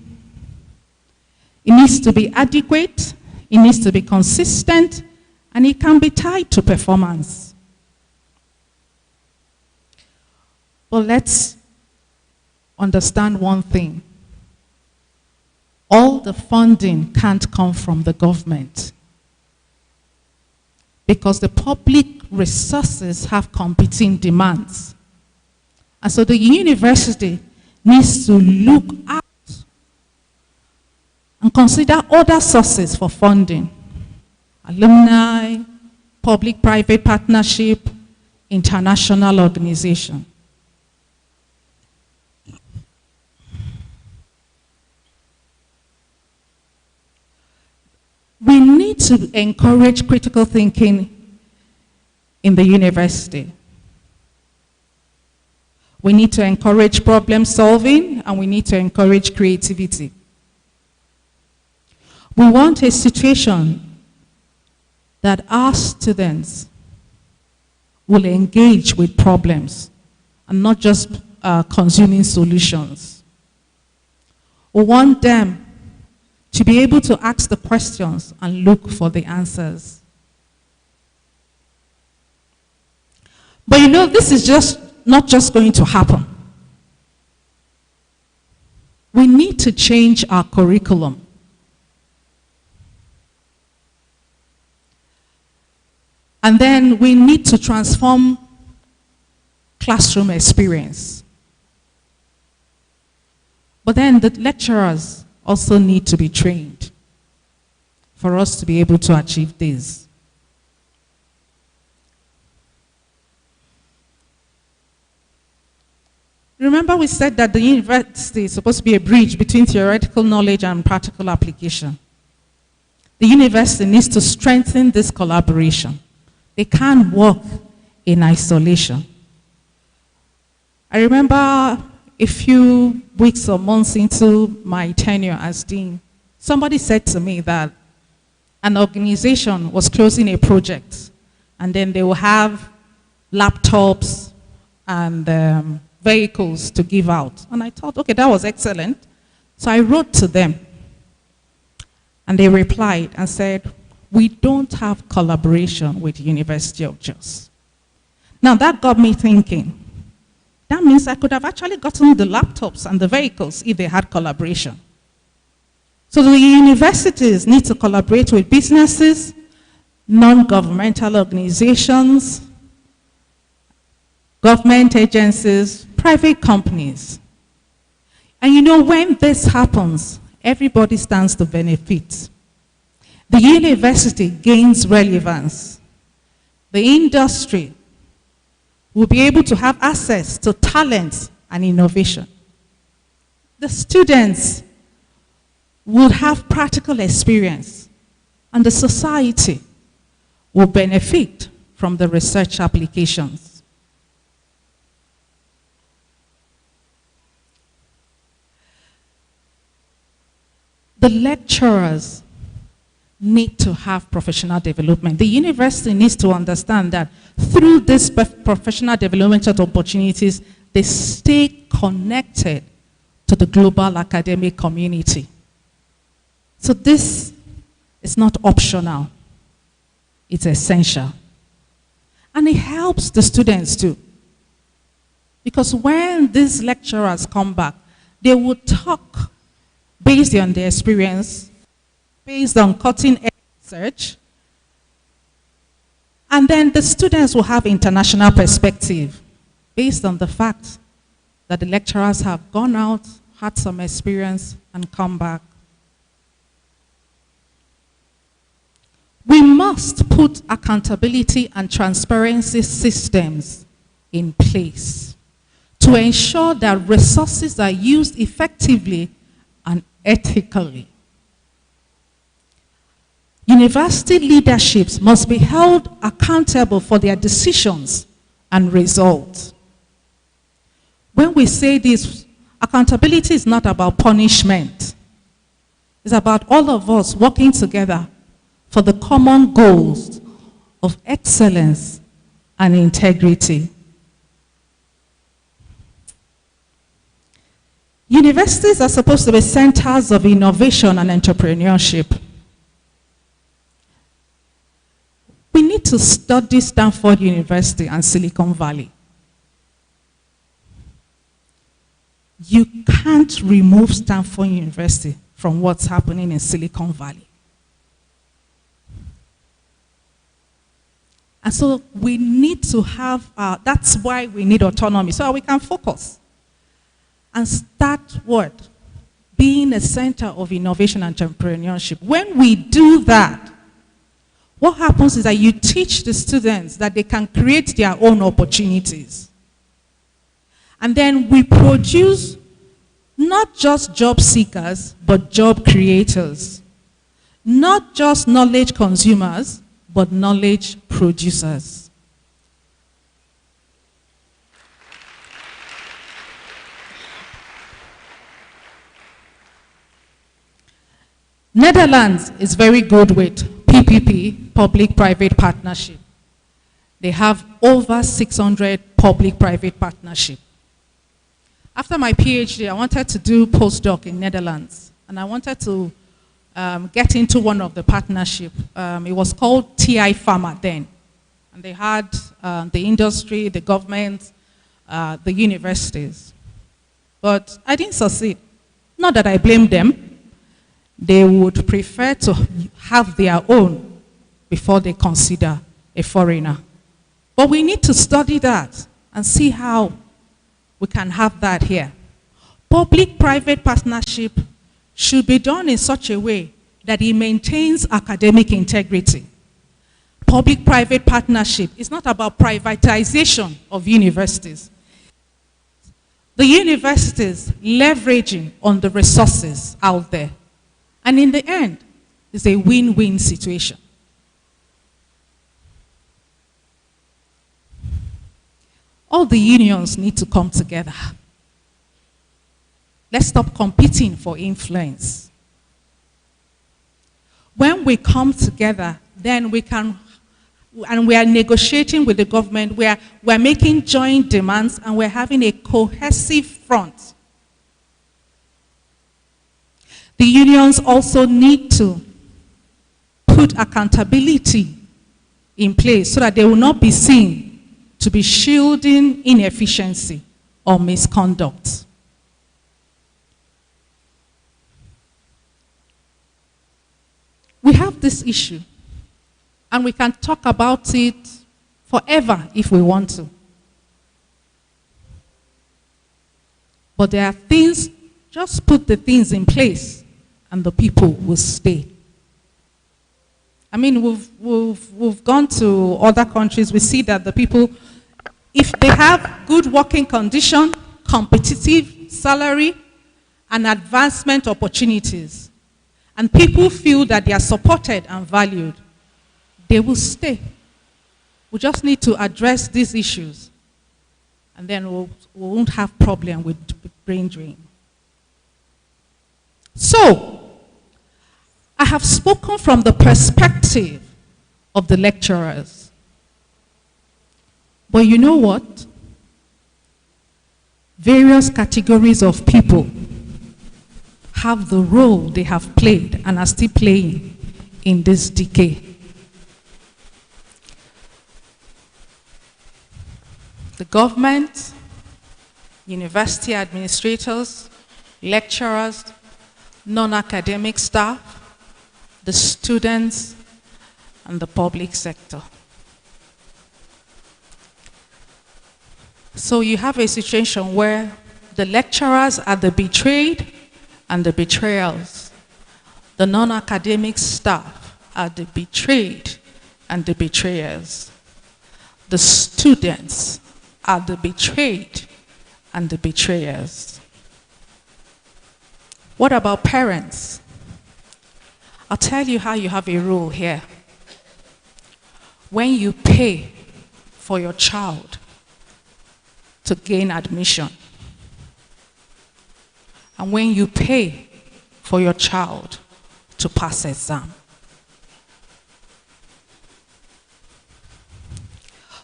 S4: It needs to be adequate, it needs to be consistent, and it can be tied to performance. But let's understand one thing. All the funding can't come from the government, because the public resources have competing demands. And so the university needs to look out and consider other sources for funding. Alumni, public-private partnership, international organization. to encourage critical thinking in the university. We need to encourage problem solving, and we need to encourage creativity. We want a situation that our students will engage with problems and not just consuming solutions. We want them to be able to ask the questions and look for the answers. But you know, this is not just going to happen. We need to change our curriculum. And then we need to transform classroom experience. But then the lecturers also need to be trained for us to be able to achieve this. Remember, we said that the university is supposed to be a bridge between theoretical knowledge and practical application. The university needs to strengthen this collaboration. They can't work in isolation. I remember a few weeks or months into my tenure as dean, somebody said to me that an organization was closing a project, and then they will have laptops and vehicles to give out. And I thought, okay, that was excellent. So I wrote to them, and they replied and said, we don't have collaboration with the University of Jos. Now that got me thinking. That means I could have actually gotten the laptops and the vehicles if they had collaboration. So the universities need to collaborate with businesses, non-governmental organizations, government agencies, private companies. And you know, when this happens, everybody stands to benefit. The university gains relevance. The industry will be able to have access to talent and innovation. The students will have practical experience, and the society will benefit from the research applications. The lecturers need to have professional development. The university needs to understand that through these professional development opportunities, they stay connected to the global academic community. So this is not optional. It's essential. And it helps the students too. Because when these lecturers come back, they will talk based on their experience, based on cutting-edge research, and then the students will have international perspective based on the fact that the lecturers have gone out, had some experience, and come back. We must put accountability and transparency systems in place to ensure that resources are used effectively and ethically. University leaderships must be held accountable for their decisions and results. When we say this, accountability is not about punishment. It's about all of us working together for the common goals of excellence and integrity. Universities are supposed to be centers of innovation and entrepreneurship. We need to study Stanford University and Silicon Valley. You can't remove Stanford University from what's happening in Silicon Valley. And so we need to have, that's why we need autonomy, so we can focus and start what? Being a center of innovation and entrepreneurship. When we do that, what happens is that you teach the students that they can create their own opportunities. And then we produce not just job seekers, but job creators. not just knowledge consumers, but knowledge producers. Netherlands is very good with PPP, public-private partnership. They have over 600 public-private partnership. After my PhD, I wanted to do postdoc in Netherlands, and I wanted to get into one of the partnership. It was called TI Pharma then, and they had the industry, the government, the universities. But I didn't succeed. Not that I blame them. They would prefer to have their own before they consider a foreigner. But we need to study that and see how we can have that here. Public-private partnership should be done in such a way that it maintains academic integrity. Public-private partnership is not about privatization of universities. The universities leveraging on the resources out there. And in the end, it's a win-win situation. All the unions need to come together. Let's stop competing for influence. When we come together, then we can, and we are negotiating with the government, we're making joint demands, and we're having a cohesive front. The unions also need to put accountability in place so that they will not be seen to be shielding inefficiency or misconduct. We have this issue, and we can talk about it forever if we want to. But there are things, just put the things in place, and the people will stay. I mean, we've gone to other countries. We see that the people, if they have good working condition, competitive salary, and advancement opportunities, and people feel that they are supported and valued, they will stay. We just need to address these issues, and then we won't have problem with brain drain. So, I have spoken from the perspective of the lecturers. But you know what? Various categories of people have the role they have played and are still playing in this decay. The government, university administrators, lecturers, non-academic staff, the students, and the public sector. So you have a situation where the lecturers are the betrayed and the betrayals. The non-academic staff are the betrayed and the betrayers. The students are the betrayed and the betrayers. What about parents? I'll tell you how you have a rule here. When you pay for your child to gain admission, and when you pay for your child to pass exam.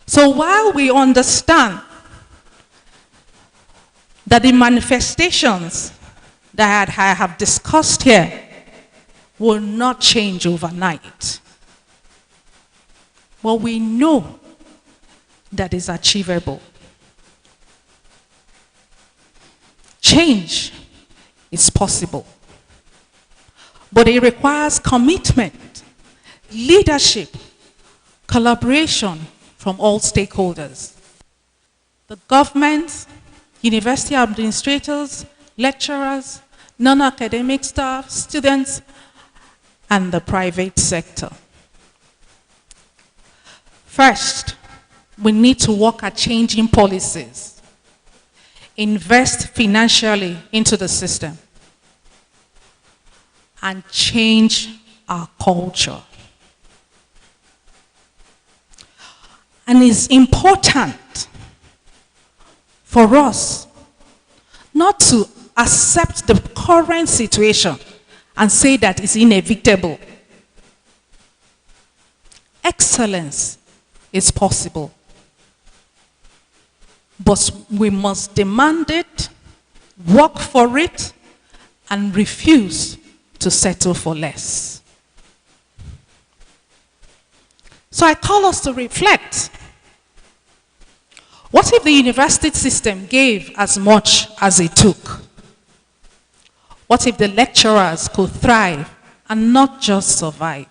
S4: So while we understand that the manifestations that I have discussed here will not change overnight, but we know that is achievable. Change is possible, but it requires commitment, leadership, collaboration from all stakeholders. The government, university administrators, lecturers, non-academic staff, students, and the private sector. First, we need to work at changing policies, invest financially into the system, and change our culture. And it's important for us not to accept the current situation and say that it's inevitable. Excellence is possible. But we must demand it, work for it, and refuse to settle for less. So I call us to reflect. What if the university system gave as much as it took? What if the lecturers could thrive and not just survive?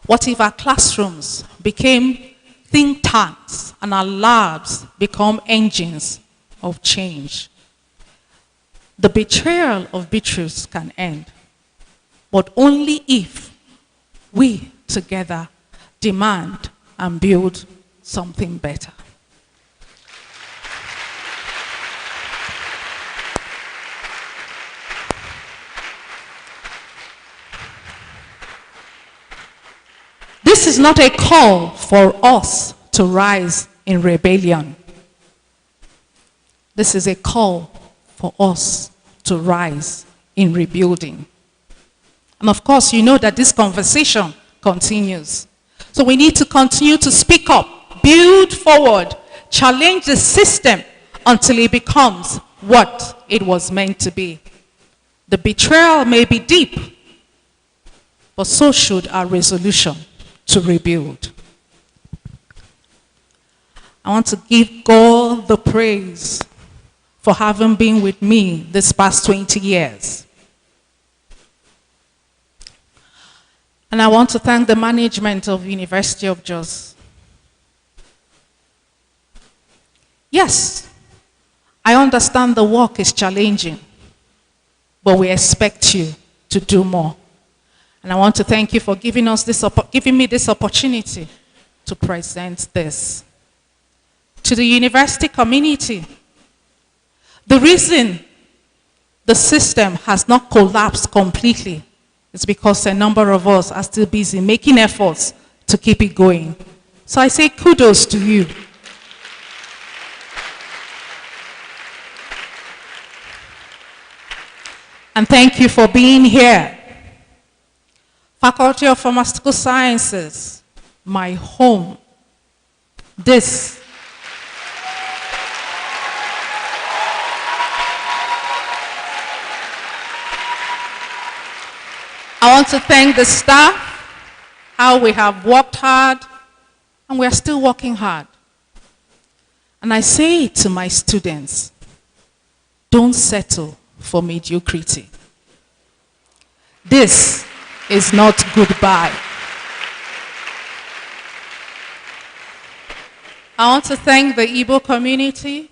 S4: What if our classrooms became think tanks and our labs become engines of change? The betrayal of Bitrus can end, but only if we together demand and build something better. This is not a call for us to rise in rebellion. This is a call for us to rise in rebuilding. And of course, you know that this conversation continues. So we need to continue to speak up, build forward, challenge the system until it becomes what it was meant to be. The betrayal may be deep, but so should our resolution to rebuild. I want to give God the praise for having been with me this past 20 years. And I want to thank the management of University of Jos. Yes, I understand the work is challenging, but we expect you to do more. And I want to thank you for giving me this opportunity to present this. To the university community, the reason the system has not collapsed completely is because a number of us are still busy making efforts to keep it going. So I say kudos to you. And thank you for being here. Faculty of Pharmaceutical Sciences, my home. I want to thank the staff, how we have worked hard, and we are still working hard. And I say to my students, don't settle for mediocrity. This is not goodbye. I want to thank the Igbo community.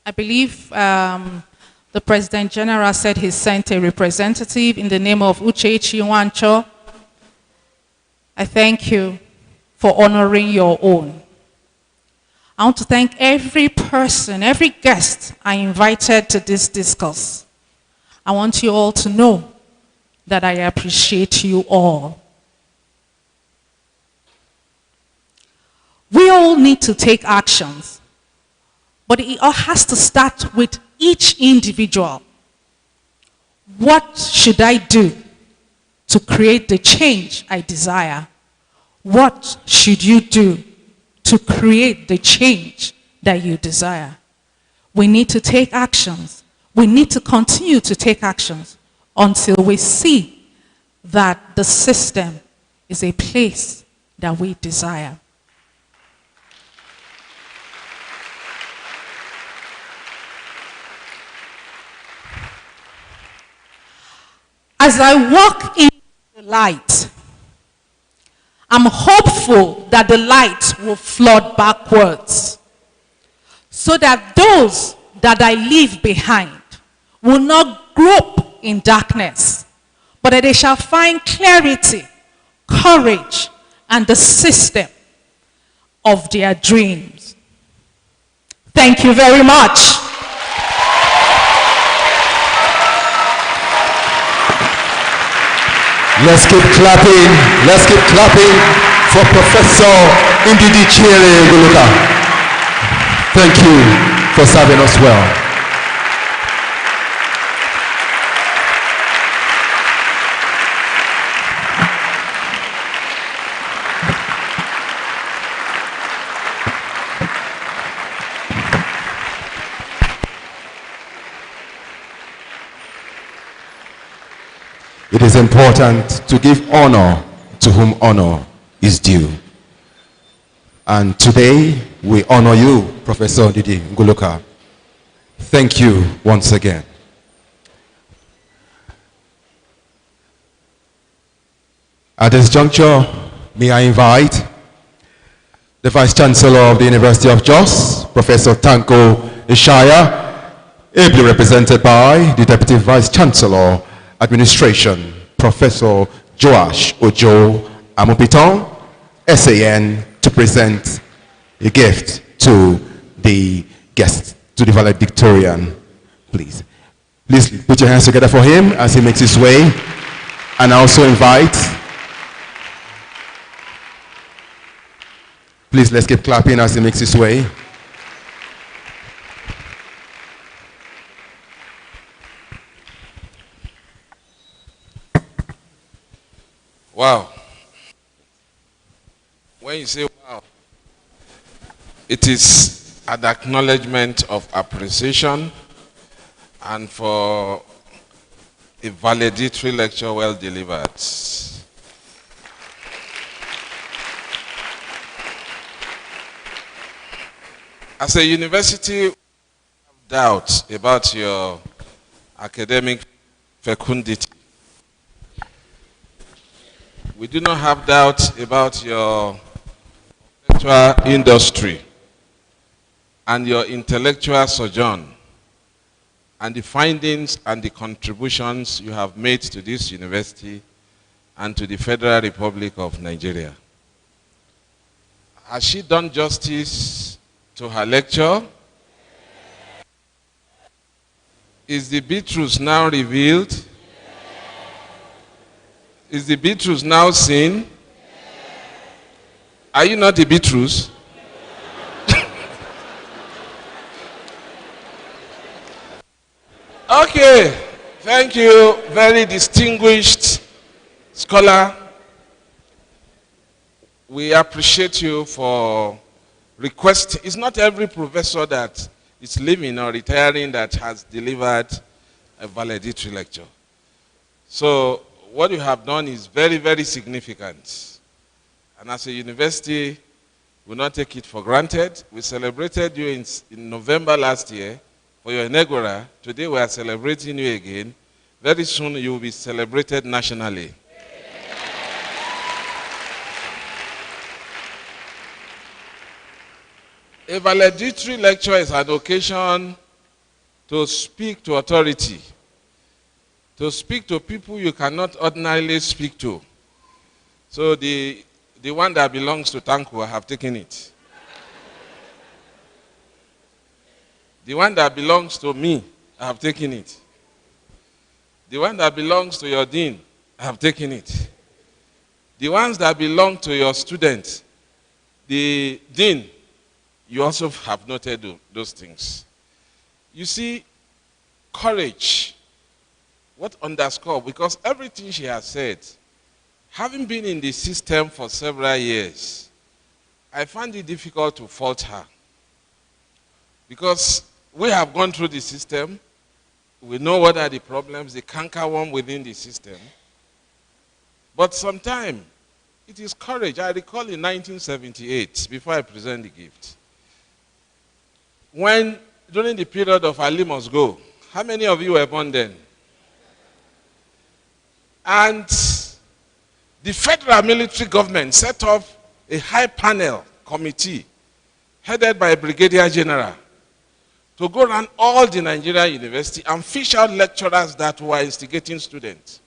S4: I believe the President General said he sent a representative in the name of Uchechi Wancho. I thank you for honoring your own. I want to thank every person, every guest I invited to this discourse. I want you all to know that I appreciate you all. We all need to take actions, but it all has to start with each individual. What should I do to create the change I desire? What should you do to create the change that you desire? We need to take actions. We need to continue to take actions until we see that the system is a place that we desire. As I walk in the light, I'm hopeful that the light will flood backwards, so that those that I leave behind will not grope in darkness, but that they shall find clarity, courage, and the system of their dreams. Thank you very much.
S2: Let's keep clapping. Let's keep clapping for Professor Ndidi Ngwuluka. Thank you for serving us well. It is important to give honor to whom honor is due. And today, we honor you, Professor Ndidi Ngwuluka. Thank you once again. At this juncture, may I invite the Vice Chancellor of the University of Jos, Professor Tanko Ishaya, ably represented by the Deputy Vice Chancellor, Administration, Professor Joash Ojo Amopiton, SAN, to present a gift to the guest, to the valedictorian. Please put your hands together for him as he makes his way. And I also invite, please let's keep clapping as he makes his way.
S1: Wow. When you say wow, it is an acknowledgement of appreciation and for a valedictory lecture well delivered. As a university, we have doubts about your academic fecundity. We do not have doubt about your intellectual industry and your intellectual sojourn and the findings and the contributions you have made to this university and to the Federal Republic of Nigeria. Has she done justice to her lecture? Is the Bitrus now revealed? Is the Bitrus now seen? Are you not the Bitrus? Okay, thank you, very distinguished scholar. We appreciate you for requesting. It's not every professor that is living or retiring that has delivered a valedictory lecture. So what you have done is very, very significant. And as a university, we will not take it for granted. We celebrated you in November last year for your inaugural. Today we are celebrating you again. Very soon you will be celebrated nationally. A valedictory lecture is an occasion to speak to authority, to speak to people you cannot ordinarily speak to. So the one that belongs to Tanko, I have taken it. The one that belongs to me, I have taken it. The one that belongs to your dean, I have taken it. The ones that belong to your students, the dean, you also have noted those things. You see, courage, what underscore, because everything she has said, having been in the system for several years, I find it difficult to fault her. Because we have gone through the system, we know what are the problems, the cankerworm within the system. But sometimes, it is courage. I recall in 1978, before I present the gift, when, during the period of Ali Must Go, how many of you were born then? And the federal military government set up a high panel committee headed by a brigadier general to go around all the Nigerian universities and fish out lecturers that were instigating students.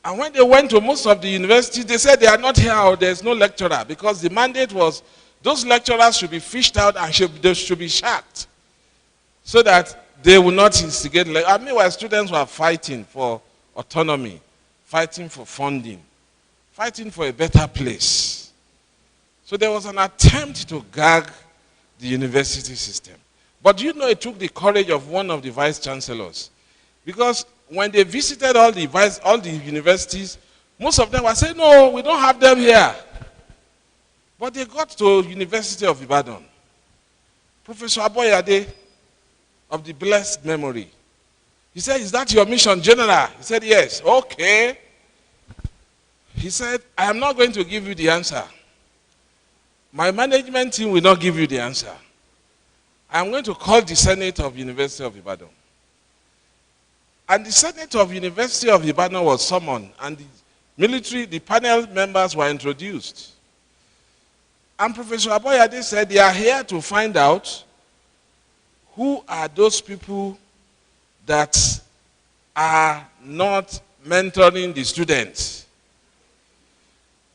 S1: And when they went to most of the universities, they said they are not here or there's no lecturer, because the mandate was those lecturers should be fished out and they should be sacked so that they will not instigate. I mean, while students were fighting for autonomy, fighting for funding, fighting for a better place. So there was an attempt to gag the university system. But you know, it took the courage of one of the vice chancellors. Because when they visited all the universities, most of them were saying, no, we don't have them here. But they got to University of Ibadan. Professor Aboyade, of the blessed memory, he said, is that your mission, General? He said, yes. Okay. He said, I am not going to give you the answer. My management team will not give you the answer. I am going to call the Senate of University of Ibadan. And the Senate of University of Ibadan was summoned, and the panel members were introduced. And Professor Aboyade said, they are here to find out who are those people that are not mentoring the students.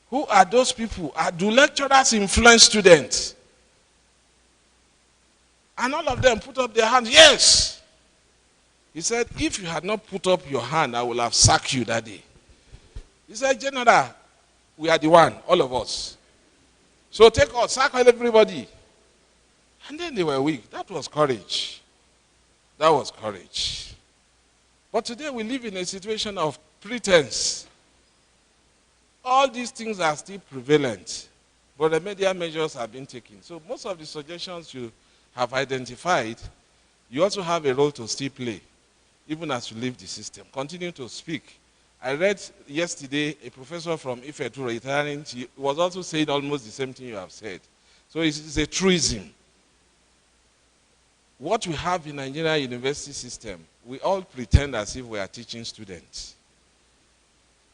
S1: Who are those people? Do lecturers influence students? And all of them put up their hands. Yes. He said, if you had not put up your hand, I would have sacked you that day. He said, General, we are the one, all of us. So take us, sack everybody. And then they were weak. That was courage. That was courage. But today we live in a situation of pretense. All these things are still prevalent, but remedial measures have been taken. So most of the suggestions you have identified, you also have a role to still play, even as you leave the system. Continue to speak. I read yesterday a professor from Ife to retiring. He was also saying almost the same thing you have said. So it's a truism. What we have in Nigerian university system, we all pretend as if we are teaching students.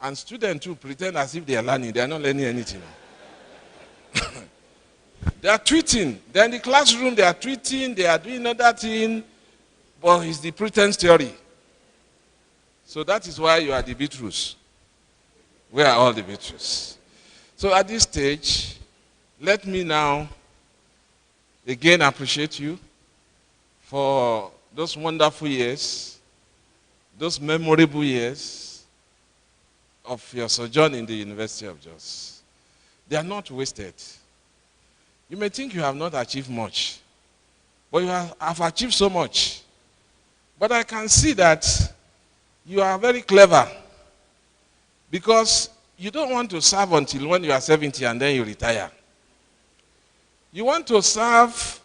S1: And students too pretend as if they are learning. They are not learning anything. They are tweeting. They're in the classroom, they are tweeting, they are doing another thing, but it's the pretense theory. So that is why you are the Bitrus. We are all the Bitrus. So at this stage, let me now again appreciate you for those wonderful years, those memorable years of your sojourn in the University of Jos. They are not wasted. You may think you have not achieved much, but you have achieved so much. But I can see that you are very clever, because you don't want to serve until when you are 70 and then you retire. You want to serve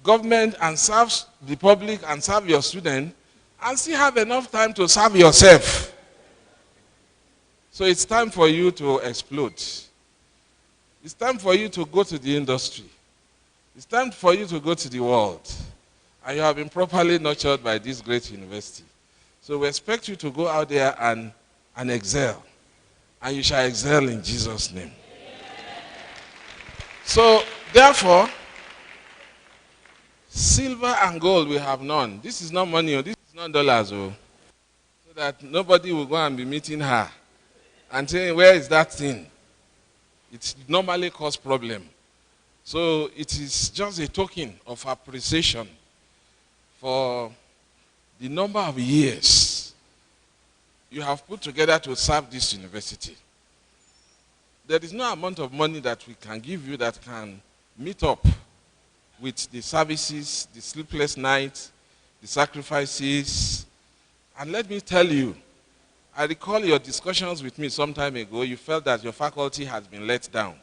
S1: government and serve the public and serve your student and still have enough time to serve yourself. So it's time for you to explode. It's time for you to go to the industry. It's time for you to go to the world. And you have been properly nurtured by this great university. So we expect you to go out there and excel. And you shall excel in Jesus' name. So, therefore, silver and gold we have none. This is not money, this is not dollars. So that nobody will go and be meeting her and saying, where is that thing? It normally causes problem. So it is just a token of appreciation for the number of years you have put together to serve this university. There is no amount of money that we can give you that can meet up with the services, the sleepless nights, the sacrifices. And let me tell you, I recall your discussions with me some time ago. You felt that your faculty has been let down.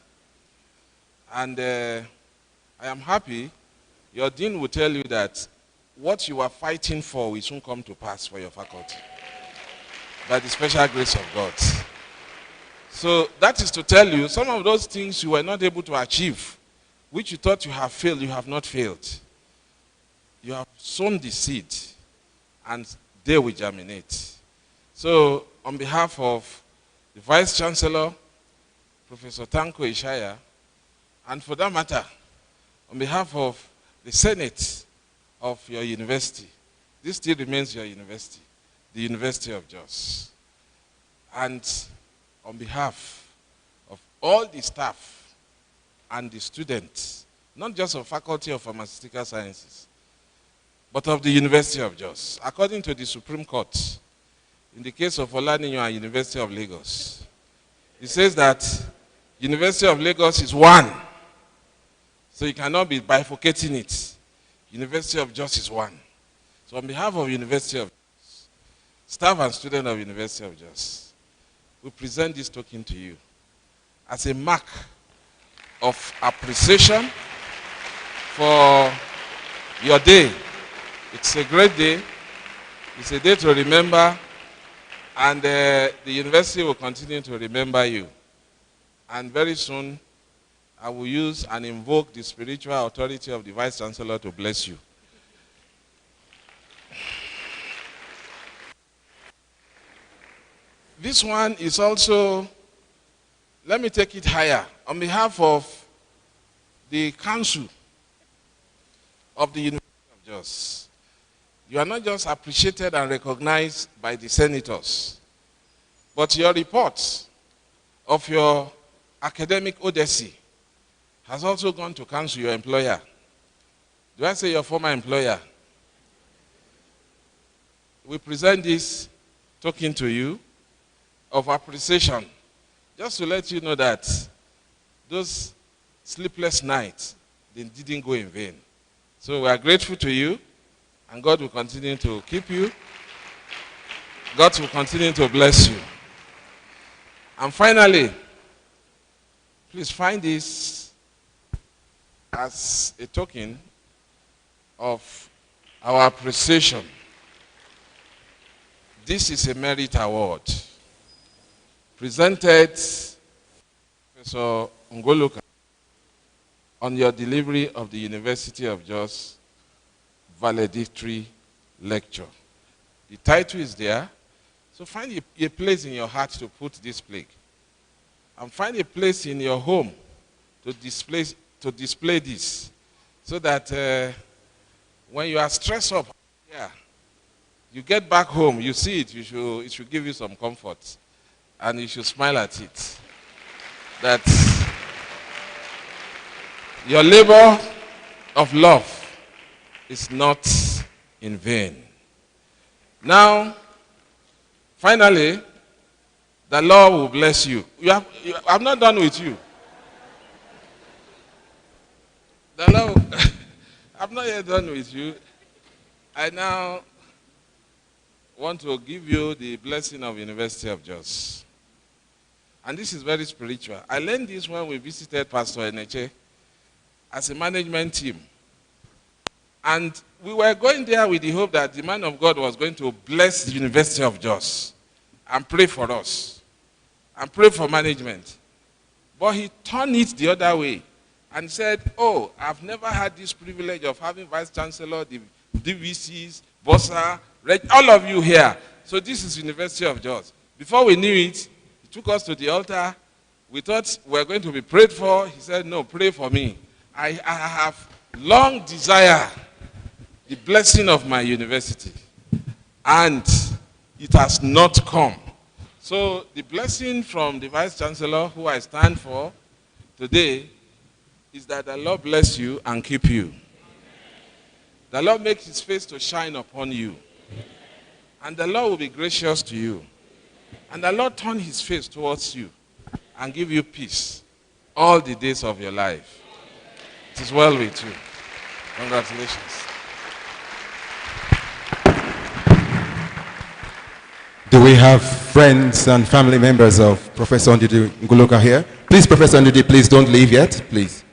S1: And I am happy. Your dean will tell you that what you are fighting for will soon come to pass for your faculty, by the special grace of God. So that is to tell you, some of those things you were not able to achieve, which you thought you have failed, you have not failed. You have sown the seed, and they will germinate. So on behalf of the Vice Chancellor, Professor Tanko Ishaya, and for that matter, on behalf of the Senate of your university, this still remains your university, the University of Jos. And on behalf of all the staff and the students, not just of Faculty of Pharmaceutical Sciences, but of the University of Jos, according to the Supreme Court, in the case of Olanenyo and University of Lagos. He says that University of Lagos is one. So you cannot be bifurcating it. University of Jos is one. So on behalf of University of Jos, staff and students of University of Jos, we present this token to you as a mark of appreciation for your day. It's a great day. It's a day to remember, and the university will continue to remember you. And very soon, I will use and invoke the spiritual authority of the Vice Chancellor to bless you. This one is also, let me take it higher. On behalf of the Council of the University of Jos, you are not just appreciated and recognized by the senators, but your report of your academic odyssey has also gone to Council, your employer. Do I say your former employer? We present this token to you of appreciation, just to let you know that those sleepless nights, they didn't go in vain. So we are grateful to you, and God will continue to keep you. God will continue to bless you. And finally, please find this as a token of our appreciation. This is a merit award presented Professor Ngwuluka on your delivery of the University of Jos valedictory lecture. The title is there, so find a place in your heart to put this plaque, and find a place in your home to display this, so that when you are stressed up, you get back home, you see it, it should give you some comfort, and you should smile at it. That your labor of love is not in vain. Now, finally, the Lord will bless you. I'm not done with you. The Lord, I'm not yet done with you. I now want to give you the blessing of University of Jos. And this is very spiritual. I learned this when we visited Pastor Eneche as a management team. And we were going there with the hope that the man of God was going to bless the University of Jos and pray for us and pray for management. But he turned it the other way and said, oh, I've never had this privilege of having Vice Chancellor, the DVCs, Bossa, all of you here. So this is University of Jos. Before we knew it, he took us to the altar. We thought we were going to be prayed for. He said, no, pray for me. I have long desired the blessing of my university, and it has not come. So the blessing from the Vice Chancellor, who I stand for today, is that the Lord bless you and keep you. The Lord make his face to shine upon you. And the Lord will be gracious to you. And the Lord turn his face towards you and give you peace all the days of your life. It is well with you. Congratulations.
S2: Do we have friends and family members of Professor Ndidi Ngwuluka here? Please, Professor Ndidi, please don't leave yet, please.